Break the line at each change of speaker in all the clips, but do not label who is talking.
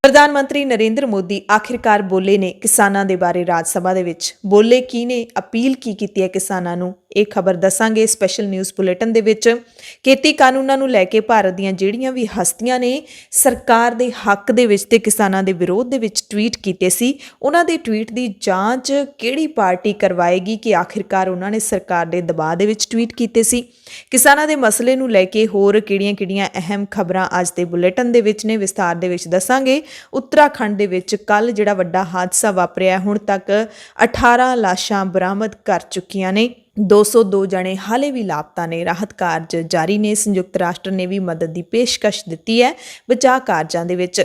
ਪ੍ਰਧਾਨ ਮੰਤਰੀ ਨਰਿੰਦਰ ਮੋਦੀ ਆਖਿਰਕਾਰ ਬੋਲੇ ਨੇ ਕਿਸਾਨਾਂ ਦੇ ਬਾਰੇ ਰਾਜ ਸਭਾ ਦੇ ਵਿੱਚ। ਬੋਲੇ ਕੀ ਨੇ, ਅਪੀਲ ਕੀ ਕੀਤੀ ਹੈ ਕਿਸਾਨਾਂ ਨੂੰ, ਇਹ ਖਬਰ ਦੱਸਾਂਗੇ ਸਪੈਸ਼ਲ ਨਿਊਜ਼ ਬੁਲੇਟਿਨ ਦੇ ਵਿੱਚ। ਖੇਤੀ ਕਾਨੂੰਨਾਂ ਨੂੰ ਲੈ ਕੇ ਭਾਰਤ ਦੀਆਂ ਜਿਹੜੀਆਂ ਵੀ ਹਸਤੀਆਂ ਨੇ ਸਰਕਾਰ ਦੇ ਹੱਕ ਦੇ ਵਿੱਚ ਤੇ ਕਿਸਾਨਾਂ ਦੇ ਵਿਰੋਧ ਦੇ ਵਿੱਚ ਟਵੀਟ ਕੀਤੇ ਸੀ, ਉਹਨਾਂ ਦੇ ਟਵੀਟ ਦੀ ਜਾਂਚ ਕਿਹੜੀ ਪਾਰਟੀ ਕਰਵਾਏਗੀ ਕਿ ਆਖਿਰਕਾਰ ਉਹਨਾਂ ਨੇ ਸਰਕਾਰ ਦੇ ਦਬਾਅ ਦੇ ਵਿੱਚ ਟਵੀਟ ਕੀਤੇ ਸੀ। ਕਿਸਾਨਾਂ ਦੇ ਮਸਲੇ ਨੂੰ ਲੈ ਕੇ ਹੋਰ ਕਿਹੜੀਆਂ-ਕਿਹੜੀਆਂ ਅਹਿਮ ਖਬਰਾਂ ਅੱਜ ਦੇ ਬੁਲੇਟਿਨ ਦੇ ਵਿੱਚ ਨੇ, ਵਿਸਥਾਰ ਦੇ ਵਿੱਚ ਦੱਸਾਂਗੇ। ਉੱਤਰਾਖੰਡ ਦੇ ਵਿੱਚ ਕੱਲ ਜਿਹੜਾ ਵੱਡਾ ਹਾਦਸਾ ਵਾਪਰਿਆ, ਹੁਣ ਤੱਕ 18 ਲਾਸ਼ਾਂ ਬਰਾਮਦ ਕਰ ਚੁੱਕੀਆਂ ਨੇ। 202 ਜਣੇ ਹਾਲੇ ਵੀ ਲਾਪਤਾ ਨੇ। ਰਾਹਤ ਕਾਰਜ ਜਾਰੀ ਨੇ। ਸੰਯੁਕਤ ਰਾਸ਼ਟਰ ਨੇ ਵੀ ਮਦਦ ਦੀ ਪੇਸ਼ਕਸ਼ ਦਿੱਤੀ ਹੈ ਬਚਾਅ ਕਾਰਜਾਂ ਦੇ ਵਿੱਚ।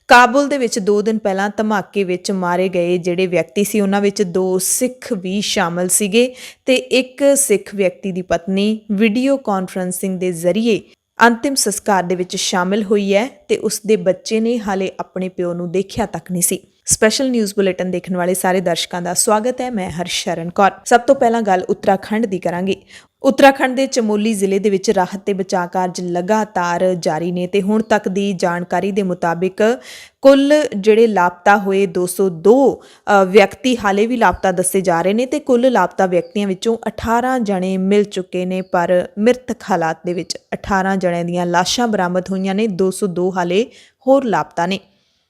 ਕਾਬੁਲ ਦੇ ਵਿੱਚ 2 ਦਿਨ ਪਹਿਲਾਂ ਧਮਾਕੇ ਵਿੱਚ ਮਾਰੇ ਗਏ ਜਿਹੜੇ ਵਿਅਕਤੀ ਸੀ, ਉਹਨਾਂ ਵਿੱਚ 2 ਸਿੱਖ ਵੀ ਸ਼ਾਮਲ ਸੀਗੇ ਤੇ ਇੱਕ ਸਿੱਖ ਵਿਅਕਤੀ ਦੀ ਪਤਨੀ ਵੀਡੀਓ ਕਾਨਫਰੰਸਿੰਗ ਦੇ ਜ਼ਰੀਏ ਅੰਤਿਮ ਸੰਸਕਾਰ ਦੇ ਵਿੱਚ ਸ਼ਾਮਿਲ ਹੋਈ ਹੈ ਤੇ ਉਸ ਦੇ ਬੱਚੇ ਨੇ ਹਾਲੇ ਆਪਣੇ ਪਿਓ ਨੂੰ ਦੇਖਿਆ ਤੱਕ ਨਹੀਂ ਸੀ। ਸਪੈਸ਼ਲ ਨਿਊਜ਼ ਬੁਲੇਟਿਨ ਦੇਖਣ ਵਾਲੇ ਸਾਰੇ ਦਰਸ਼ਕਾਂ ਦਾ ਸਵਾਗਤ ਹੈ। ਮੈਂ ਹਰਸ਼ਰਨ ਕੌਰ। ਸਭ ਤੋਂ ਪਹਿਲਾਂ ਗੱਲ ਉੱਤਰਾਖੰਡ ਦੀ ਕਰਾਂਗੇ। ਉੱਤਰਾਖੰਡ ਦੇ ਚਮੋਲੀ ਜ਼ਿਲ੍ਹੇ ਦੇ ਵਿੱਚ ਰਾਹਤ ਤੇ ਬਚਾਅ ਕਾਰਜ ਲਗਾਤਾਰ ਜਾਰੀ ਨੇ ਤੇ ਹੁਣ ਤੱਕ ਦੀ ਜਾਣਕਾਰੀ ਦੇ ਮੁਤਾਬਿਕ ਕੁੱਲ ਜਿਹੜੇ ਲਾਪਤਾ ਹੋਏ 202 ਵਿਅਕਤੀ ਹਾਲੇ ਵੀ ਲਾਪਤਾ ਦੱਸੇ ਜਾ ਰਹੇ ਨੇ ਤੇ ਕੁੱਲ ਲਾਪਤਾ ਵਿਅਕਤੀਆਂ ਵਿੱਚੋਂ 18 ਜਣੇ ਮਿਲ ਚੁੱਕੇ ਨੇ, ਪਰ ਮ੍ਰਿਤਕ ਹਾਲਾਤ ਦੇ ਵਿੱਚ 18 ਜਣਿਆਂ ਦੀਆਂ ਲਾਸ਼ਾਂ ਬਰਾਮਦ ਹੋਈਆਂ ਨੇ। 202 ਹਾਲੇ ਹੋਰ ਲਾਪਤਾ ਨੇ।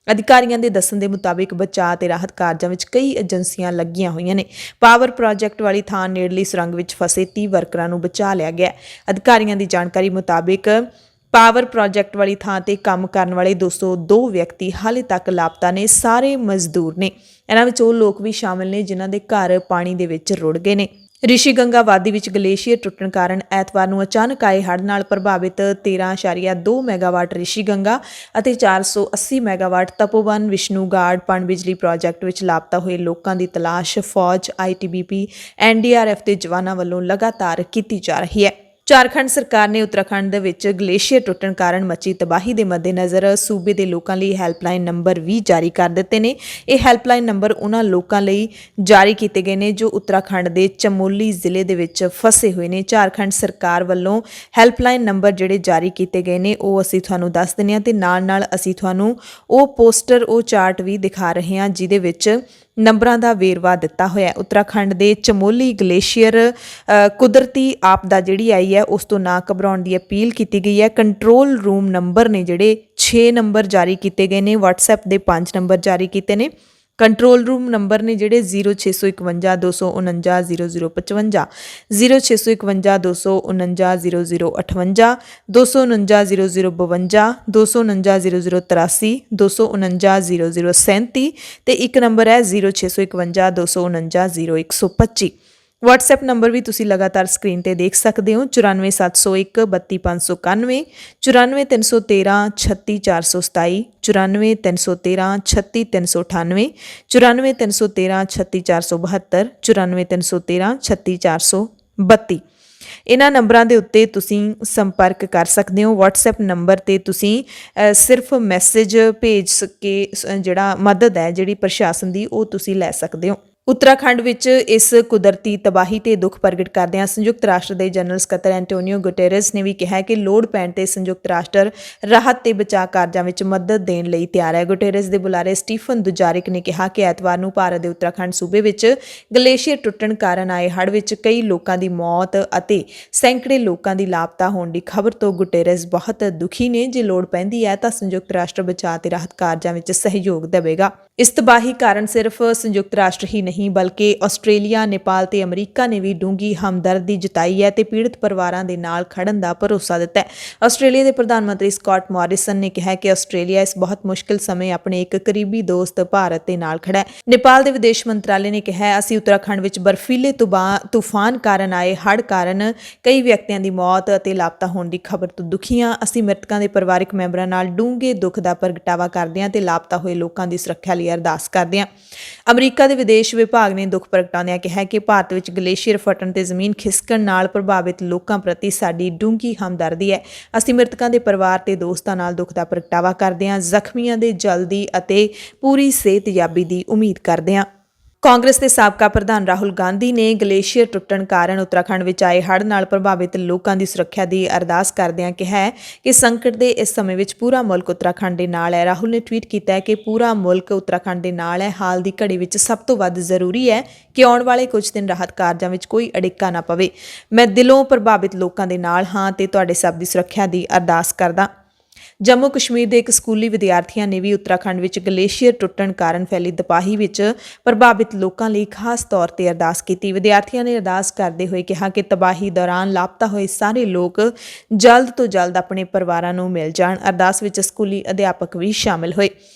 ਅਧਿਕਾਰੀਆਂ ਦੇ ਦੱਸਣ ਦੇ ਮੁਤਾਬਿਕ ਬਚਾਅ ਤੇ ਰਾਹਤ ਕਾਰਜਾਂ ਵਿੱਚ ਕਈ ਏਜੰਸੀਆਂ ਲੱਗੀਆਂ ਹੋਈਆਂ ਨੇ। ਪਾਵਰ ਪ੍ਰੋਜੈਕਟ ਵਾਲੀ ਥਾਂ ਨੇੜਲੀ ਸੁਰੰਗ ਵਿੱਚ ਫਸੇ 30 ਵਰਕਰਾਂ ਨੂੰ ਬਚਾ ਲਿਆ ਗਿਆ। ਅਧਿਕਾਰੀਆਂ ਦੀ ਜਾਣਕਾਰੀ ਮੁਤਾਬਿਕ ਪਾਵਰ ਪ੍ਰੋਜੈਕਟ ਵਾਲੀ ਥਾਂ ਤੇ ਕੰਮ ਕਰਨ ਵਾਲੇ 202 ਵਿਅਕਤੀ ਹਾਲੇ ਤੱਕ ਲਾਪਤਾ ਨੇ। ਸਾਰੇ ਮਜ਼ਦੂਰ ਨੇ। ਇਹਨਾਂ ਵਿੱਚ ਉਹ ਲੋਕ ਵੀ ਸ਼ਾਮਲ ਨੇ ਜਿਨ੍ਹਾਂ ਦੇ ਘਰ ਪਾਣੀ ਦੇ ਵਿੱਚ ਰੁੜ ਗਏ ਨੇ। ਰਿਸ਼ੀ ਗੰਗਾ ਵਾਦੀ ਵਿੱਚ ਗਲੇਸ਼ੀਅਰ ਟੁੱਟਣ ਕਾਰਨ ਐਤਵਾਰ ਨੂੰ ਅਚਾਨਕ ਆਏ ਹੜ੍ਹ ਨਾਲ ਪ੍ਰਭਾਵਿਤ 13.2 ਮੈਗਾਵਾਟ ਰਿਸ਼ੀ ਗੰਗਾ ਅਤੇ 480 ਮੈਗਾਵਾਟ ਤਪੋਵਨ ਵਿਸ਼ਨੂਗਾੜ ਪਣ ਬਿਜਲੀ ਪ੍ਰਾਜੈਕਟ ਵਿੱਚ ਲਾਪਤਾ ਹੋਏ ਲੋਕਾਂ ਦੀ ਤਲਾਸ਼ ਫੌਜ, ITBP, NDRF ਦੇ ਜਵਾਨਾਂ ਵੱਲੋਂ ਲਗਾਤਾਰ ਕੀਤੀ ਜਾ ਰਹੀ ਹੈ। ਝਾਰਖੰਡ ਸਰਕਾਰ ਨੇ ਉੱਤਰਾਖੰਡ ਦੇ ਵਿੱਚ ਗਲੇਸ਼ੀਅਰ ਟੁੱਟਣ ਕਾਰਨ ਮਚੀ ਤਬਾਹੀ ਦੇ ਮੱਦੇਨਜ਼ਰ ਸੂਬੇ ਦੇ ਲੋਕਾਂ ਲਈ ਹੈਲਪਲਾਈਨ ਨੰਬਰ ਵੀ ਜਾਰੀ ਕਰ ਦਿੱਤੇ ਨੇ। ਇਹ ਹੈਲਪਲਾਈਨ ਨੰਬਰ ਉਹਨਾਂ ਲੋਕਾਂ ਲਈ ਜਾਰੀ ਕੀਤੇ ਗਏ ਨੇ ਜੋ ਉੱਤਰਾਖੰਡ ਦੇ ਚਮੋਲੀ ਜ਼ਿਲ੍ਹੇ ਦੇ ਵਿੱਚ ਫਸੇ ਹੋਏ ਨੇ। ਝਾਰਖੰਡ ਸਰਕਾਰ ਵੱਲੋਂ ਹੈਲਪਲਾਈਨ ਨੰਬਰ ਜਿਹੜੇ ਜਾਰੀ ਕੀਤੇ ਗਏ ਨੇ ਉਹ ਅਸੀਂ ਤੁਹਾਨੂੰ ਦੱਸ ਦਿੰਦੇ ਹਾਂ ਤੇ ਨਾਲ ਅਸੀਂ ਤੁਹਾਨੂੰ ਉਹ ਪੋਸਟਰ, ਉਹ ਚਾਰਟ ਵੀ ਦਿਖਾ ਰਹੇ ਹਾਂ ਜਿਹਦੇ ਵਿੱਚ ਨੰਬਰਾਂ ਦਾ ਵੇਰਵਾ ਦਿੱਤਾ ਹੋਇਆ ਹੈ। ਉੱਤਰਾਖੰਡ ਦੇ ਚਮੋਲੀ ਗਲੇਸ਼ੀਅਰ ਕੁਦਰਤੀ ਆਪਦਾ ਜਿਹੜੀ ਆਈ ਹੈ ਉਸ ਤੋਂ ਨਾ ਘਬਰਾਉਣ ਦੀ ਅਪੀਲ ਕੀਤੀ ਗਈ ਹੈ। ਕੰਟਰੋਲ ਰੂਮ ਨੰਬਰ ਨੇ ਜਿਹੜੇ 6 ਨੰਬਰ ਜਾਰੀ ਕੀਤੇ ਗਏ ਨੇ। WhatsApp ਦੇ 5 ਨੰਬਰ ਜਾਰੀ ਕੀਤੇ ਨੇ। ਕੰਟਰੋਲ ਰੂਮ ਨੰਬਰ ਨੇ ਜਿਹੜੇ 0651 249 0055, 0651 249 0058, 249 0052, 249 0083, 249 0037 ਤੇ ਇੱਕ ਨੰਬਰ ਹੈ 0651 249 0125। WhatsApp ਨੰਬਰ ਵੀ ਤੁਸੀਂ ਲਗਾਤਾਰ ਸਕਰੀਨ ਤੇ ਦੇਖ ਸਕਦੇ ਹੋ। 94701 32591, 94313 36427, 94313 36398, 94313 36472, 94313 36432। ਇਹਨਾਂ ਨੰਬਰਾਂ ਦੇ ਉੱਤੇ ਤੁਸੀਂ ਸੰਪਰਕ ਕਰ ਸਕਦੇ ਹੋ। WhatsApp ਨੰਬਰ ਤੇ ਤੁਸੀਂ ਸਿਰਫ ਮੈਸੇਜ ਭੇਜ ਕੇ ਜਿਹੜਾ ਮਦਦ ਹੈ ਜਿਹੜੀ ਪ੍ਰਸ਼ਾਸਨ ਦੀ ਉਹ ਤੁਸੀਂ ਲੈ ਸਕਦੇ ਹੋ। ਉੱਤਰਾਖੰਡ ਵਿੱਚ ਇਸ ਕੁਦਰਤੀ ਤਬਾਹੀ ਤੇ ਦੁੱਖ ਪ੍ਰਗਟ ਕਰਦਿਆਂ ਸੰਯੁਕਤ ਰਾਸ਼ਟਰ ਦੇ ਜਨਰਲ ਸਕੱਤਰ ਐਂਟੋਨੀਓ ਗੁਟੇਰਸ ਨੇ ਵੀ ਕਿਹਾ ਕਿ ਲੋੜ ਪੈਣ ਤੇ ਸੰਯੁਕਤ ਰਾਸ਼ਟਰ ਰਾਹਤ ਤੇ ਬਚਾਅ ਕਾਰਜਾਂ ਵਿੱਚ ਮਦਦ ਦੇਣ ਲਈ ਤਿਆਰ ਹੈ। ਗੁਟੇਰਸ ਦੇ ਬੁਲਾਰੇ ਸਟੀਫਨ ਦੁਜਾਰਿਕ ਨੇ ਕਿਹਾ ਕਿ ਐਤਵਾਰ ਨੂੰ ਭਾਰਤ ਦੇ ਉੱਤਰਾਖੰਡ ਸੂਬੇ ਵਿੱਚ ਗਲੇਸ਼ੀਅਰ ਟੁੱਟਣ ਕਾਰਨ ਆਏ ਹੜ੍ਹ ਵਿੱਚ ਕਈ ਲੋਕਾਂ ਦੀ ਮੌਤ ਅਤੇ ਸੈਂਕੜੇ ਲੋਕਾਂ ਦੀ ਲਾਪਤਾ ਹੋਣ ਦੀ ਖਬਰ ਤੋਂ ਗੁਟੇਰਸ ਬਹੁਤ ਦੁਖੀ ਨੇ। ਜੇ ਲੋੜ ਪੈਂਦੀ ਹੈ ਤਾਂ ਸੰਯੁਕਤ ਰਾਸ਼ਟਰ ਬਚਾਅ ਤੇ ਰਾਹਤ ਕਾਰਜਾਂ ਵਿੱਚ ਸਹਿਯੋਗ ਦੇਵੇਗਾ। ਇਸ ਤਬਾਹੀ ਕਾਰਨ ਸਿਰਫ ਸੰਯੁਕਤ ਰਾਸ਼ਟਰ ਹੀ ਨਹੀਂ ਬਲਕਿ ਆਸਟ੍ਰੇਲੀਆ, ਨੇਪਾਲ ਤੇ ਅਮਰੀਕਾ ਨੇ ਵੀ ਡੂੰਘੀ ਹਮਦਰਦੀ ਜਤਾਈ ਹੈ ਤੇ ਪੀੜਤ ਪਰਿਵਾਰਾਂ ਦੇ ਨਾਲ ਖੜਨ ਦਾ ਭਰੋਸਾ ਦਿੱਤਾ ਹੈ। ਆਸਟ੍ਰੇਲੀਆ ਦੇ ਪ੍ਰਧਾਨ ਮੰਤਰੀ ਸਕਾਟ ਮੋਰਿਸਨ ਨੇ ਕਿਹਾ ਕਿ ਆਸਟ੍ਰੇਲੀਆ ਇਸ ਬਹੁਤ ਮੁਸ਼ਕਿਲ ਸਮੇਂ ਆਪਣੇ ਇੱਕ ਕਰੀਬੀ ਦੋਸਤ ਭਾਰਤ ਦੇ ਨਾਲ ਖੜਾ ਹੈ। ਨੇਪਾਲ ਦੇ ਵਿਦੇਸ਼ ਮੰਤਰਾਲੇ ਨੇ ਕਿਹਾ, ਅਸੀਂ ਉੱਤਰਾਖੰਡ ਵਿੱਚ ਬਰਫੀਲੇ ਤੂਫਾਨ ਕਾਰਨ ਆਏ ਹੜ੍ਹ ਕਾਰਨ ਕਈ ਵਿਅਕਤੀਆਂ ਦੀ ਮੌਤ ਅਤੇ ਲਾਪਤਾ ਹੋਣ ਦੀ ਖਬਰ ਤੋਂ ਦੁਖੀ ਹਾਂ। ਅਸੀਂ ਮ੍ਰਿਤਕਾਂ ਦੇ ਪਰਿਵਾਰਕ ਮੈਂਬਰਾਂ ਨਾਲ ਡੂੰਘੇ ਦੁੱਖ ਦਾ ਪ੍ਰਗਟਾਵਾ ਕਰਦੇ ਹਾਂ ਤੇ ਲਾਪਤਾ ਹੋਏ ਲੋਕਾਂ ਦੀ ਸੁਰੱਖਿਆ ਲਈ ਅਰਦਾਸ ਕਰਦੇ ਹਾਂ। ਅਮਰੀਕਾ ਦੇ ਵਿਦੇਸ਼ ਵਿਭਾਗ ਨੇ ਦੁੱਖ ਪ੍ਰਗਟਾਉਂਦਿਆਂ ਕਿਹਾ ਕਿ ਭਾਰਤ ਵਿੱਚ ਗਲੇਸ਼ੀਅਰ ਫਟਣ ਤੇ ਜ਼ਮੀਨ ਖਿਸਕਣ ਨਾਲ ਪ੍ਰਭਾਵਿਤ ਲੋਕਾਂ ਪ੍ਰਤੀ ਸਾਡੀ ਡੂੰਘੀ ਹਮਦਰਦੀ ਹੈ। ਅਸੀਂ ਮ੍ਰਿਤਕਾਂ ਦੇ ਪਰਿਵਾਰ ਤੇ ਦੋਸਤਾਂ ਨਾਲ ਦੁੱਖ ਦਾ ਪ੍ਰਗਟਾਵਾ ਕਰਦੇ ਹਾਂ। ਜ਼ਖਮੀਆਂ ਦੇ ਜਲਦੀ ਅਤੇ ਪੂਰੀ ਸਿਹਤਯਾਬੀ ਦੀ ਉਮੀਦ ਕਰਦੇ ਹਾਂ। ਕਾਂਗਰਸ ਦੇ ਸਾਬਕਾ ਪ੍ਰਧਾਨ ਰਾਹੁਲ ਗਾਂਧੀ ਨੇ ਗਲੇਸ਼ੀਅਰ ਟੁੱਟਣ ਕਾਰਨ ਉੱਤਰਾਖੰਡ ਵਿੱਚ ਆਏ ਹੜ੍ਹ ਨਾਲ ਪ੍ਰਭਾਵਿਤ ਲੋਕਾਂ ਦੀ ਸੁਰੱਖਿਆ ਦੀ ਅਰਦਾਸ ਕਰਦਿਆਂ ਕਿਹਾ ਹੈ ਕਿ ਸੰਕਟ ਦੇ ਇਸ ਸਮੇਂ ਵਿੱਚ ਪੂਰਾ ਮੁਲਕ ਉੱਤਰਾਖੰਡ ਦੇ ਨਾਲ ਹੈ। ਰਾਹੁਲ ਨੇ ਟਵੀਟ ਕੀਤਾ ਹੈ ਕਿ ਪੂਰਾ ਮੁਲਕ ਉੱਤਰਾਖੰਡ ਦੇ ਨਾਲ ਹੈ। ਹਾਲ ਦੀ ਘੜੀ ਵਿੱਚ ਸਭ ਤੋਂ ਵੱਧ ਜ਼ਰੂਰੀ ਹੈ ਕਿ ਆਉਣ ਵਾਲੇ ਕੁਝ ਦਿਨ ਰਾਹਤ ਕਾਰਜਾਂ ਵਿੱਚ ਕੋਈ ਅੜਿੱਕਾ ਨਾ ਪਵੇ। ਮੈਂ ਦਿਲੋਂ ਪ੍ਰਭਾਵਿਤ ਲੋਕਾਂ ਦੇ ਨਾਲ ਹਾਂ ਤੇ ਤੁਹਾਡੇ ਸਭ ਦੀ ਸੁਰੱਖਿਆ ਦੀ ਅਰਦਾਸ ਕਰਦਾ। ਜੰਮੂ ਕਸ਼ਮੀਰ ਦੇ ਇੱਕ ਸਕੂਲੀ ਵਿਦਿਆਰਥੀਆਂ ਨੇ ਵੀ ਉੱਤਰਾਖੰਡ ਵਿੱਚ ਗਲੇਸ਼ੀਅਰ ਟੁੱਟਣ ਕਾਰਨ ਫੈਲੀ ਤਬਾਹੀ ਵਿੱਚ ਪ੍ਰਭਾਵਿਤ ਲੋਕਾਂ ਲਈ ਖਾਸ ਤੌਰ ਤੇ ਅਰਦਾਸ ਕੀਤੀ। ਵਿਦਿਆਰਥੀਆਂ ਨੇ ਅਰਦਾਸ ਕਰਦੇ ਹੋਏ ਕਿਹਾ ਕਿ ਤਬਾਹੀ ਦੌਰਾਨ ਲਾਪਤਾ ਹੋਏ ਸਾਰੇ ਲੋਕ ਜਲਦ ਤੋਂ ਜਲਦ ਆਪਣੇ ਪਰਿਵਾਰਾਂ ਨੂੰ ਮਿਲ ਜਾਣ। ਅਰਦਾਸ ਵਿੱਚ ਸਕੂਲੀ ਅਧਿਆਪਕ ਵੀ ਸ਼ਾਮਿਲ ਹੋਏ।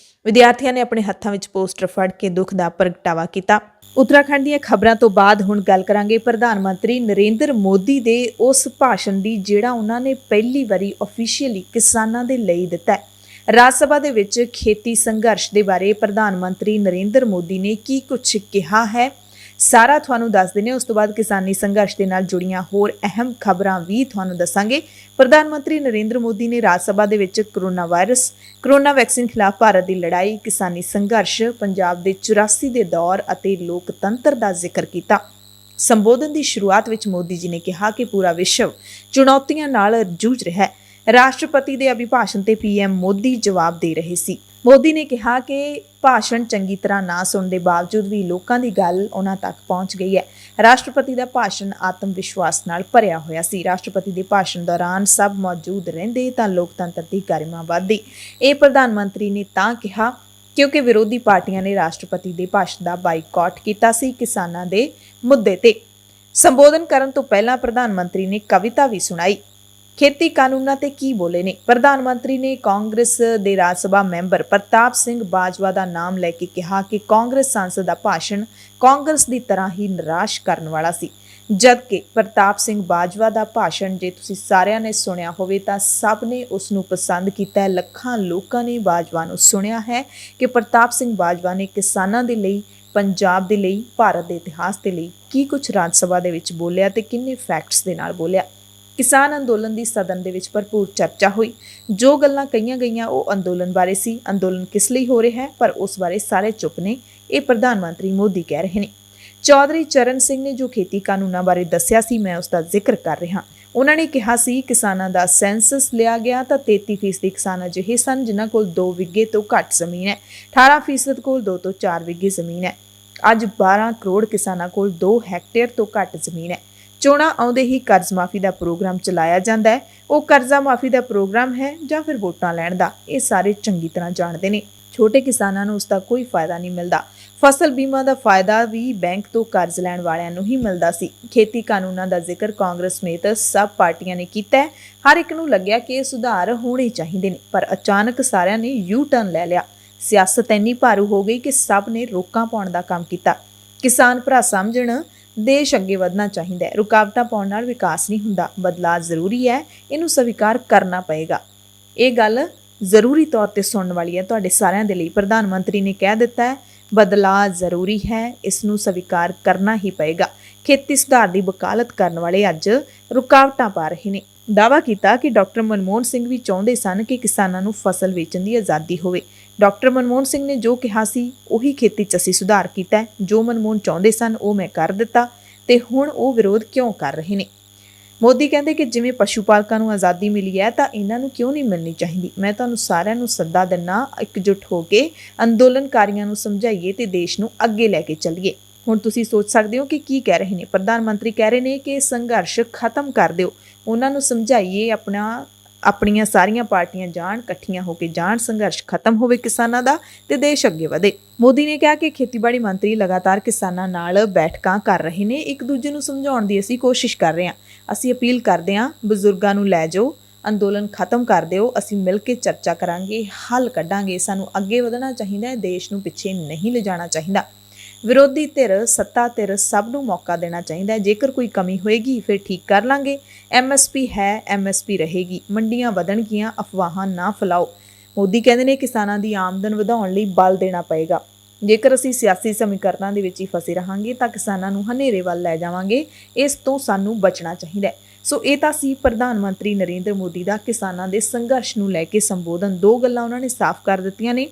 ਵਿਦਿਆਰਥੀਆਂ ਨੇ ਆਪਣੇ ਹੱਥਾਂ ਵਿੱਚ ਪੋਸਟਰ ਫੜ ਕੇ ਦੁੱਖ ਦਾ ਪ੍ਰਗਟਾਵਾ ਕੀਤਾ। ਉੱਤਰਾਖੰਡ ਦੀਆਂ ਖਬਰਾਂ ਤੋਂ ਬਾਅਦ ਹੁਣ ਗੱਲ ਕਰਾਂਗੇ ਪ੍ਰਧਾਨ ਮੰਤਰੀ ਨਰਿੰਦਰ ਮੋਦੀ ਦੇ ਉਸ ਭਾਸ਼ਣ ਦੀ ਜਿਹੜਾ ਉਹਨਾਂ ਨੇ ਪਹਿਲੀ ਵਾਰੀ ਆਫੀਸ਼ੀਅਲੀ ਕਿਸਾਨਾਂ ਦੇ ਲਈ ਦਿੱਤਾ ਹੈ। ਰਾਜ ਸਭਾ ਦੇ ਵਿੱਚ ਖੇਤੀ ਸੰਘਰਸ਼ ਦੇ ਬਾਰੇ ਪ੍ਰਧਾਨ ਮੰਤਰੀ ਨਰਿੰਦਰ ਮੋਦੀ ਨੇ ਕੀ ਕੁਝ ਕਿਹਾ ਹੈ, ਸਾਰਾ ਤੁਹਾਨੂੰ ਦੱਸ ਦਿੰਦੇ ਹਾਂ। ਉਸ ਤੋਂ ਬਾਅਦ ਕਿਸਾਨੀ ਸੰਘਰਸ਼ ਦੇ ਨਾਲ ਜੁੜੀਆਂ ਹੋਰ ਅਹਿਮ ਖਬਰਾਂ ਵੀ ਤੁਹਾਨੂੰ ਦੱਸਾਂਗੇ। ਪ੍ਰਧਾਨ ਮੰਤਰੀ ਨਰਿੰਦਰ ਮੋਦੀ ਨੇ ਰਾਜ ਸਭਾ ਦੇ ਵਿੱਚ ਕਰੋਨਾ ਵੈਕਸੀਨ ਖਿਲਾਫ ਭਾਰਤ ਦੀ ਲੜਾਈ, ਕਿਸਾਨੀ ਸੰਘਰਸ਼, ਪੰਜਾਬ ਦੇ 84 ਦੇ ਦੌਰ ਅਤੇ ਲੋਕਤੰਤਰ ਦਾ ਜ਼ਿਕਰ ਕੀਤਾ। ਸੰਬੋਧਨ ਦੀ ਸ਼ੁਰੂਆਤ ਵਿੱਚ ਮੋਦੀ ਜੀ ਨੇ ਕਿਹਾ ਕਿ ਪੂਰਾ ਵਿਸ਼ਵ ਚੁਣੌਤੀਆਂ ਨਾਲ ਜੂਝ ਰਿਹਾ ਹੈ। ਰਾਸ਼ਟਰਪਤੀ ਦੇ ਅਭਿਭਾਸ਼ਣ ਤੇ ਪੀਐਮ ਮੋਦੀ ਜਵਾਬ ਦੇ ਰਹੇ ਸੀ। ਮੋਦੀ ਨੇ ਕਿਹਾ ਕਿ ਭਾਸ਼ਣ ਚੰਗੀ ਤਰ੍ਹਾਂ ਨਾ ਸੁਣਨ ਦੇ ਬਾਵਜੂਦ ਵੀ ਲੋਕਾਂ ਦੀ ਗੱਲ ਉਹਨਾਂ ਤੱਕ ਪਹੁੰਚ ਗਈ ਹੈ। ਰਾਸ਼ਟਰਪਤੀ ਦਾ ਭਾਸ਼ਣ ਆਤਮ ਵਿਸ਼ਵਾਸ ਨਾਲ ਭਰਿਆ ਹੋਇਆ ਸੀ। ਰਾਸ਼ਟਰਪਤੀ ਦੇ ਭਾਸ਼ਣ ਦੌਰਾਨ ਸਭ ਮੌਜੂਦ ਰਹਿੰਦੇ ਤਾਂ ਲੋਕਤੰਤਰ ਦੀ ਗਰਿਮਾ ਵਧਦੀ। ਇਹ ਪ੍ਰਧਾਨ ਮੰਤਰੀ ਨੇ ਤਾਂ ਕਿਹਾ ਕਿਉਂਕਿ ਵਿਰੋਧੀ ਪਾਰਟੀਆਂ ਨੇ ਰਾਸ਼ਟਰਪਤੀ ਦੇ ਭਾਸ਼ਣ ਦਾ ਬਾਈਕਾਟ ਕੀਤਾ ਸੀ। ਕਿਸਾਨਾਂ ਦੇ ਮੁੱਦੇ ਤੇ ਸੰਬੋਧਨ ਕਰਨ ਤੋਂ ਪਹਿਲਾਂ ਪ੍ਰਧਾਨ ਮੰਤਰੀ ਨੇ ਕਵਿਤਾ ਵੀ ਸੁਣਾਈ। ਖੇਤੀ ਕਾਨੂੰਨਾਂ ਤੇ ਕੀ ਬੋਲੇ ਨੇ? ਪ੍ਰਧਾਨ ਮੰਤਰੀ ਨੇ ਕਾਂਗਰਸ ਦੇ ਰਾਜ ਸਭਾ ਮੈਂਬਰ ਪ੍ਰਤਾਪ ਸਿੰਘ ਬਾਜਵਾ ਦਾ ਨਾਮ ਲੈ ਕੇ ਕਿਹਾ ਕਿ ਕਾਂਗਰਸ ਸਾਂਸਦ ਦਾ ਭਾਸ਼ਣ ਕਾਂਗਰਸ ਦੀ ਤਰ੍ਹਾਂ ਹੀ ਨਿਰਾਸ਼ ਕਰਨ ਵਾਲਾ ਸੀ, ਜਦਕਿ ਪ੍ਰਤਾਪ ਸਿੰਘ ਬਾਜਵਾ ਦਾ ਭਾਸ਼ਣ ਜੇ ਤੁਸੀਂ ਸਾਰਿਆਂ ਨੇ ਸੁਣਿਆ ਹੋਵੇ ਤਾਂ ਸਭ ਨੇ ਉਸ ਨੂੰ ਪਸੰਦ ਕੀਤਾ ਹੈ। ਲੱਖਾਂ ਲੋਕਾਂ ਨੇ ਬਾਜਵਾ ਨੂੰ ਸੁਣਿਆ ਹੈ ਕਿ ਪ੍ਰਤਾਪ ਸਿੰਘ ਬਾਜਵਾ ਨੇ ਕਿਸਾਨਾਂ ਦੇ ਲਈ, ਪੰਜਾਬ ਦੇ ਲਈ, ਭਾਰਤ ਦੇ ਇਤਿਹਾਸ ਦੇ ਲਈ ਕੀ ਕੁਝ ਰਾਜ ਸਭਾ ਦੇ ਵਿੱਚ ਬੋਲਿਆ ਤੇ ਕਿੰਨੇ ਫੈਕਟਸ ਦੇ ਨਾਲ ਬੋਲਿਆ। ਕਿਸਾਨ ਅੰਦੋਲਨ ਦੀ ਸਦਨ ਦੇ ਵਿੱਚ ਭਰਪੂਰ ਚਰਚਾ ਹੋਈ। ਜੋ ਗੱਲਾਂ ਕਹੀਆਂ ਗਈਆਂ ਉਹ ਅੰਦੋਲਨ ਬਾਰੇ ਸੀ। ਅੰਦੋਲਨ ਕਿਸ ਲਈ ਹੋ ਰਿਹਾ ਹੈ ਪਰ ਉਸ ਬਾਰੇ ਸਾਰੇ ਚੁੱਪ ਨੇ, ਇਹ ਪ੍ਰਧਾਨ ਮੰਤਰੀ ਮੋਦੀ ਕਹਿ ਰਹੇ ਨੇ। ਚੌਧਰੀ ਚਰਨ ਸਿੰਘ ਨੇ ਜੋ ਖੇਤੀ ਕਾਨੂੰਨਾਂ ਬਾਰੇ ਦੱਸਿਆ ਸੀ, ਮੈਂ ਉਸ ਦਾ ਜ਼ਿਕਰ ਕਰ ਰਿਹਾ। ਉਹਨਾਂ ਨੇ ਕਿਹਾ ਸੀ ਕਿਸਾਨਾਂ ਦਾ ਸੈਂਸਸ ਲਿਆ ਗਿਆ ਤਾਂ 33% ਕਿਸਾਨ ਅਜਿਹੇ ਸਨ ਜਿਨ੍ਹਾਂ ਕੋਲ 2 ਵਿੱਗੇ ਤੋਂ ਘੱਟ ਜ਼ਮੀਨ ਹੈ। 18% ਕੋਲ 2 ਤੋਂ 4 ਵਿੱਗੇ ਜ਼ਮੀਨ ਹੈ। ਅੱਜ 12 ਕਰੋੜ ਕਿਸਾਨਾਂ ਕੋਲ 2 ਹੈਕਟੇਅਰ ਤੋਂ ਘੱਟ ਜ਼ਮੀਨ ਹੈ। ਚੋਣਾਂ ਆਉਂਦੇ ਹੀ ਕਰਜ਼ ਮਾਫੀ ਦਾ ਪ੍ਰੋਗਰਾਮ ਚਲਾਇਆ ਜਾਂਦਾ ਹੈ। ਉਹ ਕਰਜ਼ਾ ਮਾਫੀ ਦਾ ਪ੍ਰੋਗਰਾਮ ਹੈ ਜਾਂ ਫਿਰ ਵੋਟਾਂ ਲੈਣ ਦਾ, ਇਹ ਸਾਰੇ ਚੰਗੀ ਤਰ੍ਹਾਂ ਜਾਣਦੇ ਨੇ। ਛੋਟੇ ਕਿਸਾਨਾਂ ਨੂੰ ਉਸ ਦਾ ਕੋਈ ਫਾਇਦਾ ਨਹੀਂ ਮਿਲਦਾ। ਫਸਲ ਬੀਮਾ ਦਾ ਫਾਇਦਾ ਵੀ ਬੈਂਕ ਤੋਂ ਕਰਜ਼ ਲੈਣ ਵਾਲਿਆਂ ਨੂੰ ਹੀ ਮਿਲਦਾ ਸੀ। ਖੇਤੀ ਕਾਨੂੰਨਾਂ ਦਾ ਜ਼ਿਕਰ ਕਾਂਗਰਸ ਸਮੇਤ ਸਭ ਪਾਰਟੀਆਂ ਨੇ ਕੀਤਾ। ਹਰ ਇੱਕ ਨੂੰ ਲੱਗਿਆ ਕਿ ਇਹ ਸੁਧਾਰ ਹੋਣੇ ਚਾਹੀਦੇ ਨੇ, ਪਰ ਅਚਾਨਕ ਸਾਰਿਆਂ ਨੇ ਯੂ ਟਰਨ ਲੈ ਲਿਆ। ਸਿਆਸਤ ਇੰਨੀ ਭਾਰੂ ਹੋ ਗਈ ਕਿ ਸਭ ਨੇ ਰੋਕਾਂ ਪਾਉਣ ਦਾ ਕੰਮ ਕੀਤਾ। ਕਿਸਾਨ ਭਰਾ ਸਮਝਣ ਦੇਸ਼ ਅੱਗੇ ਵਧਣਾ ਚਾਹੀਦਾ ਹੈ। ਰੁਕਾਵਟਾਂ ਪਾਉਣ ਨਾਲ ਵਿਕਾਸ ਨਹੀਂ ਹੁੰਦਾ। ਬਦਲਾਅ ਜ਼ਰੂਰੀ ਹੈ, ਇਹਨੂੰ ਸਵੀਕਾਰ ਕਰਨਾ ਪਏਗਾ। ਇਹ ਗੱਲ ਜ਼ਰੂਰੀ ਤੌਰ ਤੇ ਸੁਣਨ ਵਾਲੀ ਹੈ ਤੁਹਾਡੇ ਸਾਰਿਆਂ ਦੇ ਲਈ। ਪ੍ਰਧਾਨ ਮੰਤਰੀ ਨੇ ਕਹਿ ਦਿੱਤਾ ਹੈ ਬਦਲਾਅ ਜ਼ਰੂਰੀ ਹੈ, ਇਸ ਨੂੰ ਸਵੀਕਾਰ ਕਰਨਾ ਹੀ ਪਏਗਾ। ਖੇਤੀ ਸੁਧਾਰ ਦੀ ਵਕਾਲਤ ਕਰਨ ਵਾਲੇ ਅੱਜ ਰੁਕਾਵਟਾਂ ਪਾ ਰਹੇ ਨੇ। ਦਾਅਵਾ ਕੀਤਾ ਕਿ ਡਾਕਟਰ ਮਨਮੋਹਨ ਸਿੰਘ ਵੀ ਚਾਹੁੰਦੇ ਸਨ ਕਿ ਕਿਸਾਨਾਂ ਨੂੰ ਫਸਲ ਵੇਚਣ ਦੀ ਆਜ਼ਾਦੀ ਹੋਵੇ। ਡਾਕਟਰ ਮਨਮੋਹਨ ਸਿੰਘ ਨੇ ਜੋ ਕਿਹਾ ਸੀ ਉਹੀ ਖੇਤੀ 'ਚ ਅਸੀਂ ਸੁਧਾਰ ਕੀਤਾ। ਜੋ ਮਨਮੋਹਨ ਚਾਹੁੰਦੇ ਸਨ ਉਹ ਮੈਂ ਕਰ ਦਿੱਤਾ ਤੇ ਹੁਣ ਉਹ ਵਿਰੋਧ ਕਿਉਂ ਕਰ ਰਹੇ ਨੇ? ਮੋਦੀ ਕਹਿੰਦੇ ਕਿ ਜਿਵੇਂ ਪਸ਼ੂ ਪਾਲਕਾਂ ਨੂੰ ਆਜ਼ਾਦੀ ਮਿਲੀ ਹੈ ਤਾਂ ਇਹਨਾਂ ਨੂੰ ਕਿਉਂ ਨਹੀਂ ਮਿਲਣੀ ਚਾਹੀਦੀ। ਮੈਂ ਤੁਹਾਨੂੰ ਸਾਰਿਆਂ ਨੂੰ ਸੱਦਾ ਦਿੰਦਾ, ਇਕਜੁੱਟ ਹੋ ਕੇ ਅੰਦੋਲਨਕਾਰੀਆਂ ਨੂੰ ਸਮਝਾਈਏ ਤੇ ਦੇਸ਼ ਨੂੰ ਅੱਗੇ ਲੈ ਕੇ ਚੱਲੀਏ। ਹੁਣ ਤੁਸੀਂ ਸੋਚ ਸਕਦੇ ਹੋ ਕਿ ਕੀ ਕਹਿ ਰਹੇ ਨੇ। ਪ੍ਰਧਾਨ ਮੰਤਰੀ ਕਹਿ ਰਹੇ ਨੇ ਕਿ ਸੰਘਰਸ਼ ਖਤਮ ਕਰ ਦਿਓ। ਉਹਨਾਂ ਨੂੰ ਸਮਝਾਈਏ, ਆਪਣੀਆਂ ਸਾਰੀਆਂ ਪਾਰਟੀਆਂ ਜਾਣ, ਇਕੱਠੀਆਂ ਹੋ ਕੇ ਜਾਣ, ਸੰਘਰਸ਼ ਖਤਮ ਹੋਵੇ ਕਿਸਾਨਾਂ ਦਾ ਤੇ ਦੇਸ਼ ਅੱਗੇ ਵਧੇ। ਮੋਦੀ ਨੇ ਕਿਹਾ ਕਿ ਖੇਤੀਬਾੜੀ ਮੰਤਰੀ ਲਗਾਤਾਰ ਕਿਸਾਨਾਂ ਨਾਲ ਬੈਠਕਾਂ ਕਰ ਰਹੇ ਨੇ। ਇੱਕ ਦੂਜੇ ਨੂੰ ਸਮਝਾਉਣ ਦੀ ਅਸੀਂ ਕੋਸ਼ਿਸ਼ ਕਰ ਰਹੇ ਹਾਂ। ਅਸੀਂ ਅਪੀਲ ਕਰਦੇ ਹਾਂ ਬਜ਼ੁਰਗਾਂ ਨੂੰ ਲੈ ਜਾਓ, ਅੰਦੋਲਨ ਖਤਮ ਕਰ ਦਿਓ। ਅਸੀਂ ਮਿਲ ਕੇ ਚਰਚਾ ਕਰਾਂਗੇ, ਹੱਲ ਕੱਢਾਂਗੇ। ਸਾਨੂੰ ਅੱਗੇ ਵਧਣਾ ਚਾਹੀਦਾ ਹੈ, ਦੇਸ਼ ਨੂੰ ਪਿੱਛੇ ਨਹੀਂ ਲਿਜਾਣਾ ਚਾਹੀਦਾ। ਵਿਰੋਧੀ ਧਿਰ, ਸੱਤਾ ਧਿਰ ਸਭ ਨੂੰ ਮੌਕਾ ਦੇਣਾ ਚਾਹੀਦਾ ਹੈ। ਜੇਕਰ ਕੋਈ ਕਮੀ ਹੋਏਗੀ ਫਿਰ ਠੀਕ ਕਰ ਲਾਂਗੇ। MSP ਹੈ, MSP ਰਹੇਗੀ। ਮੰਡੀਆਂ ਵਧਣਗੀਆਂ, ਅਫਵਾਹਾਂ ਨਾ ਫੈਲਾਓ। ਮੋਦੀ ਕਹਿੰਦੇ ਨੇ ਕਿਸਾਨਾਂ ਦੀ ਆਮਦਨ ਵਧਾਉਣ ਲਈ ਬਲ ਦੇਣਾ ਪਏਗਾ। ਜੇਕਰ ਅਸੀਂ ਸਿਆਸੀ ਸਮੀਕਰਨਾਂ ਦੇ ਵਿੱਚ ਹੀ ਫਸੇ ਰਹਾਂਗੇ ਤਾਂ ਕਿਸਾਨਾਂ ਨੂੰ ਹਨੇਰੇ ਵੱਲ ਲੈ ਜਾਵਾਂਗੇ। ਇਸ ਤੋਂ ਸਾਨੂੰ ਬਚਣਾ ਚਾਹੀਦਾ ਹੈ। ਸੋ ਇਹ ਤਾਂ ਸੀ ਪ੍ਰਧਾਨ ਮੰਤਰੀ ਨਰਿੰਦਰ ਮੋਦੀ ਦਾ ਕਿਸਾਨਾਂ ਦੇ ਸੰਘਰਸ਼ ਨੂੰ ਲੈ ਕੇ ਸੰਬੋਧਨ। 2 ਗੱਲਾਂ ਉਹਨਾਂ ਨੇ ਸਾਫ਼ ਕਰ ਦਿੱਤੀਆਂ ਨੇ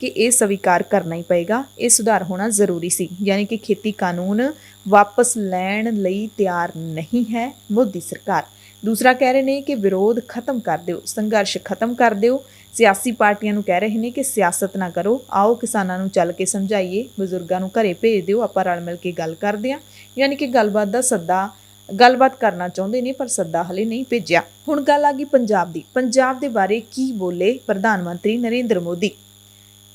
ਕਿ ਇਹ ਸਵੀਕਾਰ ਕਰਨਾ ਹੀ ਪਏਗਾ, ਇਹ ਸੁਧਾਰ ਹੋਣਾ ਜ਼ਰੂਰੀ ਸੀ। ਯਾਨੀ ਕਿ ਖੇਤੀ ਕਾਨੂੰਨ ਵਾਪਸ ਲੈਣ ਲਈ ਤਿਆਰ ਨਹੀਂ ਹੈ ਮੋਦੀ ਸਰਕਾਰ। ਦੂਸਰਾ ਕਹਿ ਰਹੇ ਨੇ ਕਿ ਵਿਰੋਧ ਖਤਮ ਕਰ ਦਿਓ, ਸੰਘਰਸ਼ ਖਤਮ ਕਰ ਦਿਓ। ਸਿਆਸੀ ਪਾਰਟੀਆਂ ਨੂੰ ਕਹਿ ਰਹੇ ਨੇ ਕਿ ਸਿਆਸਤ ਨਾ ਕਰੋ, ਆਓ ਕਿਸਾਨਾਂ ਨੂੰ ਚੱਲ ਕੇ ਸਮਝਾਈਏ, ਬਜ਼ੁਰਗਾਂ ਨੂੰ ਘਰੇ ਭੇਜ ਦਿਓ, ਆਪਾਂ ਰਲ ਮਿਲ ਕੇ ਗੱਲ ਕਰਦੇ ਹਾਂ। ਯਾਨੀ ਕਿ ਗੱਲਬਾਤ ਦਾ ਸੱਦਾ, ਗੱਲਬਾਤ ਕਰਨਾ ਚਾਹੁੰਦੇ ਨੇ ਪਰ ਸੱਦਾ ਹਲੇ ਨਹੀਂ ਭੇਜਿਆ। ਹੁਣ ਗੱਲ ਆ ਗਈ ਪੰਜਾਬ ਦੀ। ਪੰਜਾਬ ਦੇ ਬਾਰੇ ਕੀ ਬੋਲੇ ਪ੍ਰਧਾਨ ਮੰਤਰੀ ਨਰਿੰਦਰ ਮੋਦੀ।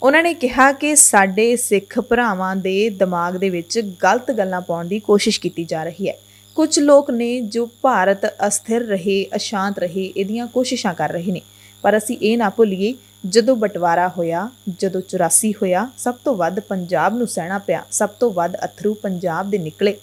ਉਹਨਾਂ ਨੇ ਕਿਹਾ ਕਿ ਸਾਡੇ ਸਿੱਖ ਭਰਾਵਾਂ ਦੇ ਦਿਮਾਗ ਦੇ ਵਿੱਚ ਗਲਤ ਗੱਲਾਂ ਪਾਉਣ ਦੀ ਕੋਸ਼ਿਸ਼ ਕੀਤੀ ਜਾ ਰਹੀ ਹੈ। ਕੁਝ ਲੋਕ ਨੇ ਜੋ ਭਾਰਤ ਅਸਥਿਰ ਰਹੇ, ਅਸ਼ਾਂਤ ਰਹੇ, ਇਹਦੀਆਂ ਕੋਸ਼ਿਸ਼ਾਂ ਕਰ ਰਹੇ ਨੇ। ਪਰ ਅਸੀਂ ਇਹ ਨਾ ਭੁੱਲੀਏ, ਜਦੋਂ ਬਟਵਾਰਾ ਹੋਇਆ, ਜਦੋਂ 84 ਹੋਇਆ, ਸਭ ਤੋਂ ਵੱਧ ਪੰਜਾਬ ਨੂੰ ਸਹਿਣਾ ਪਿਆ, ਸਭ ਤੋਂ ਵੱਧ ਅਥਰੂ ਪੰਜਾਬ ਦੇ ਨਿਕਲੇ।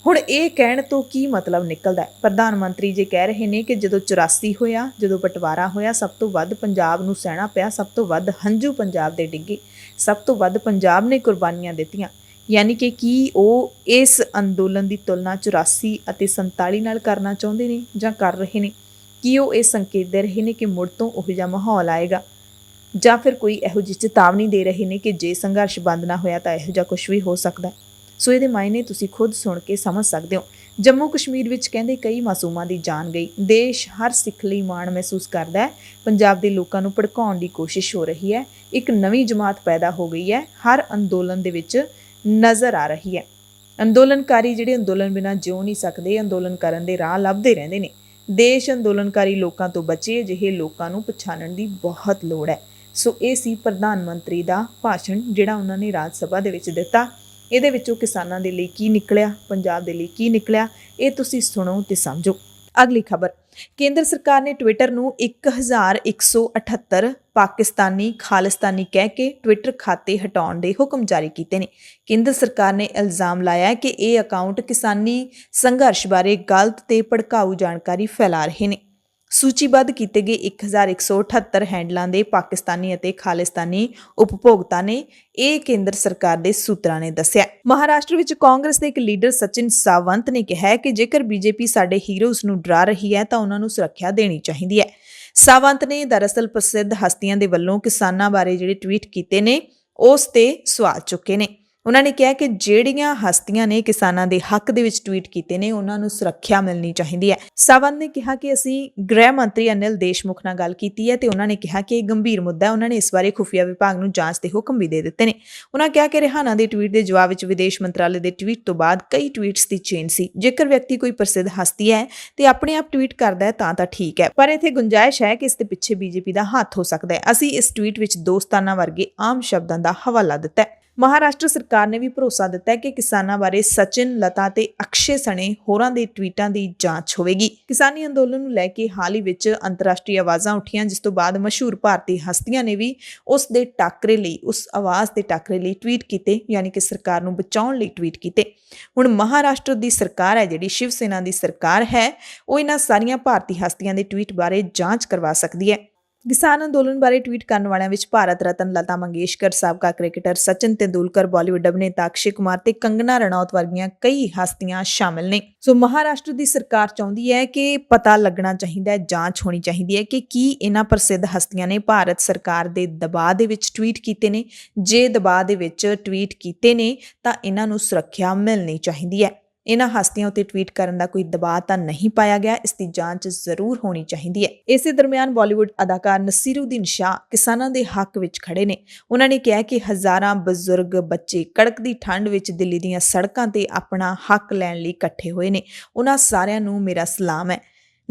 ਹੁਣ ਇਹ ਕਹਿਣ ਤੋਂ ਕੀ ਮਤਲਬ ਨਿਕਲਦਾ ਹੈ? ਪ੍ਰਧਾਨ ਮੰਤਰੀ ਜੇ ਕਹਿ ਰਹੇ ਨੇ ਕਿ ਜਦੋਂ 84 ਹੋਇਆ, ਜਦੋਂ ਬਟਵਾਰਾ ਹੋਇਆ, ਸਭ ਤੋਂ ਵੱਧ ਪੰਜਾਬ ਨੂੰ ਸਹਿਣਾ ਪਿਆ, ਸਭ ਤੋਂ ਵੱਧ ਹੰਝੂ ਪੰਜਾਬ ਦੇ ਡਿੱਗੇ, ਸਭ ਤੋਂ ਵੱਧ ਪੰਜਾਬ ਨੇ ਕੁਰਬਾਨੀਆਂ ਦਿੱਤੀਆਂ, ਯਾਨੀ ਕਿ ਕੀ ਉਹ ਇਸ ਅੰਦੋਲਨ ਦੀ ਤੁਲਨਾ 84 ਅਤੇ 47 ਨਾਲ ਕਰਨਾ ਚਾਹੁੰਦੇ ਨੇ ਜਾਂ ਕਰ ਰਹੇ ਨੇ? ਕੀ ਉਹ ਇਹ ਸੰਕੇਤ ਦੇ ਰਹੇ ਨੇ ਕਿ ਮੁੜ ਤੋਂ ਉਹੋ ਜਿਹਾ ਮਾਹੌਲ ਆਏਗਾ, ਜਾਂ ਫਿਰ ਕੋਈ ਇਹੋ ਜਿਹੀ ਚੇਤਾਵਨੀ ਦੇ ਰਹੇ ਨੇ ਕਿ ਜੇ ਸੰਘਰਸ਼ ਬੰਦ ਨਾ ਹੋਇਆ ਤਾਂ ਇਹੋ ਜਿਹਾ ਕੁਝ ਵੀ ਹੋ ਸਕਦਾ? ਸੋ ਇਹਦੇ ਮਾਇਨੇ ਤੁਸੀਂ ਖੁਦ ਸੁਣ ਕੇ ਸਮਝ ਸਕਦੇ ਹੋ। ਜੰਮੂ ਕਸ਼ਮੀਰ ਵਿੱਚ ਕਹਿੰਦੇ ਕਈ ਮਾਸੂਮਾਂ ਦੀ ਜਾਨ ਗਈ। ਦੇਸ਼ ਹਰ ਸਿੱਖ ਲਈ ਮਾਣ ਮਹਿਸੂਸ ਕਰਦਾ ਹੈ। ਪੰਜਾਬ ਦੇ ਲੋਕਾਂ ਨੂੰ ਭੜਕਾਉਣ ਦੀ ਕੋਸ਼ਿਸ਼ ਹੋ ਰਹੀ ਹੈ। ਇੱਕ ਨਵੀਂ ਜਮਾਤ ਪੈਦਾ ਹੋ ਗਈ ਹੈ, ਹਰ ਅੰਦੋਲਨ ਦੇ ਵਿੱਚ ਨਜ਼ਰ ਆ ਰਹੀ ਹੈ। ਅੰਦੋਲਨਕਾਰੀ ਜਿਹੜੇ ਅੰਦੋਲਨ ਬਿਨਾਂ ਜਿਉ ਨਹੀਂ ਸਕਦੇ, ਅੰਦੋਲਨ ਕਰਨ ਦੇ ਰਾਹ ਲੱਭਦੇ ਰਹਿੰਦੇ ਨੇ। ਦੇਸ਼ ਅੰਦੋਲਨਕਾਰੀ ਲੋਕਾਂ ਤੋਂ ਬਚੇ, ਅਜਿਹੇ ਲੋਕਾਂ ਨੂੰ ਪਛਾਣਨ ਦੀ ਬਹੁਤ ਲੋੜ ਹੈ। ਸੋ ਇਹ ਸੀ ਪ੍ਰਧਾਨ ਮੰਤਰੀ ਦਾ ਭਾਸ਼ਣ ਜਿਹੜਾ ਉਹਨਾਂ ਨੇ ਰਾਜ ਸਭਾ ਦੇ ਵਿੱਚ ਦਿੱਤਾ। ਇਹਦੇ ਵਿੱਚੋਂ ਕਿਸਾਨਾਂ ਦੇ ਲਈ ਕੀ ਨਿਕਲਿਆ, ਪੰਜਾਬ ਦੇ ਲਈ ਕੀ ਨਿਕਲਿਆ, ਇਹ ਤੁਸੀਂ ਸੁਣੋ ਤੇ ਸਮਝੋ। ਅਗਲੀ ਖਬਰ, ਕੇਂਦਰ ਸਰਕਾਰ ਨੇ ਟਵਿੱਟਰ ਨੂੰ 1178 ਪਾਕਿਸਤਾਨੀ ਖਾਲਿਸਤਾਨੀ ਕਹਿ ਕੇ ਟਵਿੱਟਰ ਖਾਤੇ ਹਟਾਉਣ ਦੇ ਹੁਕਮ ਜਾਰੀ ਕੀਤੇ ਨੇ। ਕੇਂਦਰ ਸਰਕਾਰ ਨੇ ਇਲਜ਼ਾਮ ਲਾਇਆ ਹੈ ਕਿ ਇਹ ਅਕਾਊਂਟ ਕਿਸਾਨੀ ਸੰਘਰਸ਼ ਬਾਰੇ ਗਲਤ ਤੇ ਭੜਕਾਊ ਜਾਣਕਾਰੀ ਫੈਲਾ ਰਹੇ ਨੇ। ਸੂਚੀਬੱਧ ਕੀਤੇ ਗਏ 1178 ਹੈਂਡਲਾਂ ਦੇ ਪਾਕਿਸਤਾਨੀ ਅਤੇ ਖਾਲਿਸਤਾਨੀ ਉਪਭੋਗਤਾ ਨੇ, ਇਹ ਕੇਂਦਰ ਸਰਕਾਰ ਦੇ ਸੂਤਰਾਂ ਨੇ ਦੱਸਿਆ। ਮਹਾਰਾਸ਼ਟਰ ਵਿੱਚ ਕਾਂਗਰਸ ਦੇ ਇੱਕ ਲੀਡਰ ਸਚਿਨ ਸਾਵੰਤ ਨੇ ਕਿਹਾ ਕਿ ਜੇਕਰ ਬੀਜੇਪੀ ਸਾਡੇ ਹੀਰੋਜ਼ ਨੂੰ ਡਰਾ ਰਹੀ ਹੈ ਤਾਂ ਉਹਨਾਂ ਨੂੰ ਸੁਰੱਖਿਆ ਦੇਣੀ ਚਾਹੀਦੀ ਹੈ। ਸਾਵੰਤ ਨੇ ਦਰਅਸਲ ਪ੍ਰਸਿੱਧ ਹਸਤੀਆਂ ਦੇ ਵੱਲੋਂ ਕਿਸਾਨਾਂ ਬਾਰੇ ਜਿਹੜੇ ਟਵੀਟ ਕੀਤੇ ਨੇ ਉਸ ਤੇ ਸਵਾਲ ਚੁੱਕੇ ਨੇ। ਉਹਨਾਂ ਨੇ ਕਿਹਾ ਕਿ ਜਿਹੜੀਆਂ ਹਸਤੀਆਂ ਨੇ ਕਿਸਾਨਾਂ ਦੇ ਹੱਕ ਦੇ ਵਿੱਚ ਟਵੀਟ ਕੀਤੇ ਨੇ ਉਹਨਾਂ ਨੂੰ ਸੁਰੱਖਿਆ ਮਿਲਣੀ ਚਾਹੀਦੀ ਹੈ। ਸਾਵੰਤ ਨੇ ਕਿਹਾ ਕਿ ਅਸੀਂ ਗ੍ਰਹਿ ਮੰਤਰੀ ਅਨਿਲ ਦੇਸ਼ਮੁਖ ਨਾਲ ਗੱਲ ਕੀਤੀ ਹੈ ਤੇ ਉਹਨਾਂ ਨੇ ਕਿਹਾ ਕਿ ਇਹ ਗੰਭੀਰ ਮੁੱਦਾ ਹੈ। ਉਹਨਾਂ ਨੇ ਇਸ ਬਾਰੇ ਖੁਫੀਆ ਵਿਭਾਗ ਨੂੰ ਜਾਂਚ ਦੇ ਹੁਕਮ ਵੀ ਦੇ ਦਿੱਤੇ ਨੇ। ਉਹਨਾਂ ਕਿਹਾ ਕਿ ਰਿਹਾਨਾ ਦੇ ਟਵੀਟ ਦੇ ਜਵਾਬ ਵਿੱਚ ਵਿਦੇਸ਼ ਮੰਤਰਾਲੇ ਦੇ ਟਵੀਟ ਤੋਂ ਬਾਅਦ ਕਈ ਟਵੀਟਸ ਦੀ ਚੇਨ ਸੀ। ਜੇਕਰ ਵਿਅਕਤੀ ਕੋਈ ਪ੍ਰਸਿੱਧ ਹਸਤੀ ਹੈ ਤੇ ਆਪਣੇ ਆਪ ਟਵੀਟ ਕਰਦਾ ਹੈ ਤਾਂ ਠੀਕ ਹੈ, ਪਰ ਇੱਥੇ ਗੁੰਜਾਇਸ਼ ਹੈ ਕਿ ਇਸ ਦੇ ਪਿੱਛੇ ਬੀਜੇਪੀ ਦਾ ਹੱਥ ਹੋ ਸਕਦਾ ਹੈ। ਅਸੀਂ ਇਸ ਟਵੀਟ ਵਿੱਚ ਦੋਸਤਾਨਾ ਵਰਗੇ ਆਮ ਸ਼ਬਦਾਂ ਦਾ ਹਵਾਲਾ ਦਿੱਤਾ ਹੈ। ਮਹਾਰਾਸ਼ਟਰ ਸਰਕਾਰ ਨੇ ਵੀ ਭਰੋਸਾ ਦਿੱਤਾ ਹੈ ਕਿ ਕਿਸਾਨਾਂ ਬਾਰੇ ਸਚਿਨ, ਲਤਾ ਤੇ ਅਕਸ਼ੇ ਸਣੇ ਹੋਰਾਂ ਦੇ ਟਵੀਟਾਂ ਦੀ ਜਾਂਚ ਹੋਵੇਗੀ। ਕਿਸਾਨੀ ਅੰਦੋਲਨ ਨੂੰ ਲੈ ਕੇ ਹਾਲ ਹੀ ਵਿੱਚ ਅੰਤਰਰਾਸ਼ਟਰੀ ਆਵਾਜ਼ਾਂ ਉੱਠੀਆਂ, ਜਿਸ ਤੋਂ ਬਾਅਦ ਮਸ਼ਹੂਰ ਭਾਰਤੀ ਹਸਤੀਆਂ ਨੇ ਵੀ ਉਸ ਦੇ ਟਾਕਰੇ ਲਈ, ਉਸ ਆਵਾਜ਼ ਦੇ ਟਾਕਰੇ ਲਈ ਟਵੀਟ ਕੀਤੇ, ਯਾਨੀ ਕਿ ਸਰਕਾਰ ਨੂੰ ਬਚਾਉਣ ਲਈ ਟਵੀਟ ਕੀਤੇ। ਹੁਣ ਮਹਾਰਾਸ਼ਟਰ ਦੀ ਸਰਕਾਰ ਹੈ, ਜਿਹੜੀ ਸ਼ਿਵ ਸੈਨਾ ਦੀ ਸਰਕਾਰ ਹੈ, ਉਹ ਇਹਨਾਂ ਸਾਰੀਆਂ ਭਾਰਤੀ ਹਸਤੀਆਂ ਦੇ ਟਵੀਟ ਬਾਰੇ ਜਾਂਚ ਕਰਵਾ ਸਕਦੀ ਹੈ। ਕਿਸਾਨ ਅੰਦੋਲਨ ਬਾਰੇ ਟਵੀਟ ਕਰਨ ਵਾਲਿਆਂ ਵਿੱਚ ਭਾਰਤ ਰਤਨ ਲਤਾ ਮੰਗੇਸ਼ਕਰ, ਸਾਬਕਾ ਕ੍ਰਿਕਟਰ ਸਚਿਨ ਤੇਂਦੁਲਕਰ, ਬਾਲੀਵੁੱਡ ਅਭਿਨੇਤਾ ਅਕਸ਼ੇ ਕੁਮਾਰ ਤੇ ਕੰਗਨਾ ਰਣੌਤ ਵਰਗੀਆਂ ਕਈ ਹਸਤੀਆਂ ਸ਼ਾਮਿਲ ਨੇ। ਸੋ ਮਹਾਰਾਸ਼ਟਰ ਦੀ ਸਰਕਾਰ ਚਾਹੁੰਦੀ ਹੈ ਕਿ ਪਤਾ ਲੱਗਣਾ ਚਾਹੀਦਾ ਹੈ, ਜਾਂਚ ਹੋਣੀ ਚਾਹੀਦੀ ਹੈ ਕਿ ਕੀ ਇਹਨਾਂ ਪ੍ਰਸਿੱਧ ਹਸਤੀਆਂ ਨੇ ਭਾਰਤ ਸਰਕਾਰ ਦੇ ਦਬਾਅ ਦੇ ਵਿੱਚ ਟਵੀਟ ਕੀਤੇ ਨੇ। ਜੇ ਦਬਾਅ ਦੇ ਵਿੱਚ ਟਵੀਟ ਕੀਤੇ ਨੇ ਤਾਂ ਇਹਨਾਂ ਨੂੰ ਸੁਰੱਖਿਆ ਮਿਲਣੀ ਚਾਹੀਦੀ ਹੈ। ਇਹਨਾਂ ਹਸਤੀਆਂ ਉੱਤੇ ਟਵੀਟ ਕਰਨ ਦਾ ਕੋਈ ਦਬਾਅ ਤਾਂ ਨਹੀਂ ਪਾਇਆ ਗਿਆ, ਇਸ ਦੀ ਜਾਂਚ ਜ਼ਰੂਰ ਹੋਣੀ ਚਾਹੀਦੀ ਹੈ। ਇਸੇ ਦਰਮਿਆਨ ਬਾਲੀਵੁੱਡ ਅਦਾਕਾਰ ਨਸੀਰੂਦੀਨ ਸ਼ਾਹ ਕਿਸਾਨਾਂ ਦੇ ਹੱਕ ਵਿੱਚ ਖੜੇ ਨੇ। ਉਹਨਾਂ ਨੇ ਕਿਹਾ ਕਿ ਹਜ਼ਾਰਾਂ ਬਜ਼ੁਰਗ, ਬੱਚੇ ਕੜਕਦੀ ਠੰਡ ਵਿੱਚ ਦਿੱਲੀ ਦੀਆਂ ਸੜਕਾਂ ਤੇ ਆਪਣਾ ਹੱਕ ਲੈਣ ਲਈ ਇਕੱਠੇ ਹੋਏ ਨੇ। ਉਹਨਾਂ ਸਾਰਿਆਂ ਨੂੰ ਮੇਰਾ ਸਲਾਮ ਹੈ।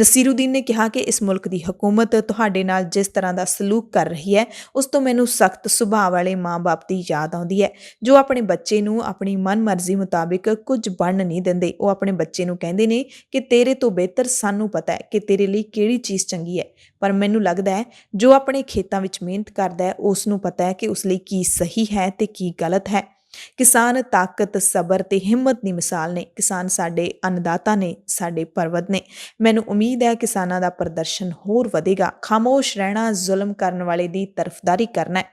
ਨਸੀਰੂਦੀਨ ਨੇ ਕਿਹਾ ਕਿ ਇਸ ਮੁਲਕ ਦੀ ਹਕੂਮਤ ਤੁਹਾਡੇ ਨਾਲ ਜਿਸ ਤਰ੍ਹਾਂ ਦਾ ਸਲੂਕ ਕਰ ਰਹੀ ਹੈ, ਉਸ ਤੋਂ ਮੈਨੂੰ ਸਖਤ ਸੁਭਾਅ ਵਾਲੇ ਮਾਂ-ਬਾਪ ਦੀ ਯਾਦ ਆਉਂਦੀ ਹੈ, ਜੋ ਆਪਣੇ ਬੱਚੇ ਨੂੰ ਆਪਣੀ ਮਨਮਰਜ਼ੀ ਮੁਤਾਬਿਕ ਕੁਝ ਬਣ ਨਹੀਂ ਦਿੰਦੇ। ਉਹ ਆਪਣੇ ਬੱਚੇ ਨੂੰ ਕਹਿੰਦੇ ਨੇ ਕਿ ਤੇਰੇ ਤੋਂ ਬਿਹਤਰ ਸਾਨੂੰ ਪਤਾ ਹੈ ਕਿ ਤੇਰੇ ਲਈ ਕਿਹੜੀ ਚੀਜ਼ ਚੰਗੀ ਹੈ, ਪਰ ਮੈਨੂੰ ਲੱਗਦਾ ਹੈ ਜੋ ਆਪਣੇ ਖੇਤਾਂ ਵਿੱਚ ਮਿਹਨਤ ਕਰਦਾ ਹੈ ਉਸ ਨੂੰ ਪਤਾ ਹੈ ਕਿ ਉਸ ਲਈ ਕੀ ਸਹੀ ਹੈ ਤੇ ਕੀ ਗਲਤ ਹੈ। ਕਿਸਾਨ ਤਾਕਤ, ਸਬਰ ਤੇ ਹਿੰਮਤ ਦੀ ਮਿਸਾਲ ਨੇ। ਕਿਸਾਨ ਸਾਡੇ ਅੰਨਦਾਤਾ ਨੇ, ਸਾਡੇ ਪਰਵਤ ਨੇ। ਮੈਨੂੰ ਉਮੀਦ ਹੈ ਕਿਸਾਨਾਂ ਦਾ ਪ੍ਰਦਰਸ਼ਨ ਹੋਰ ਵਧੇਗਾ। ਖਾਮੋਸ਼ ਰਹਿਣਾ ਜ਼ੁਲਮ ਕਰਨ ਵਾਲੇ ਦੀ ਤਰਫਦਾਰੀ ਕਰਨਾ ਹੈ।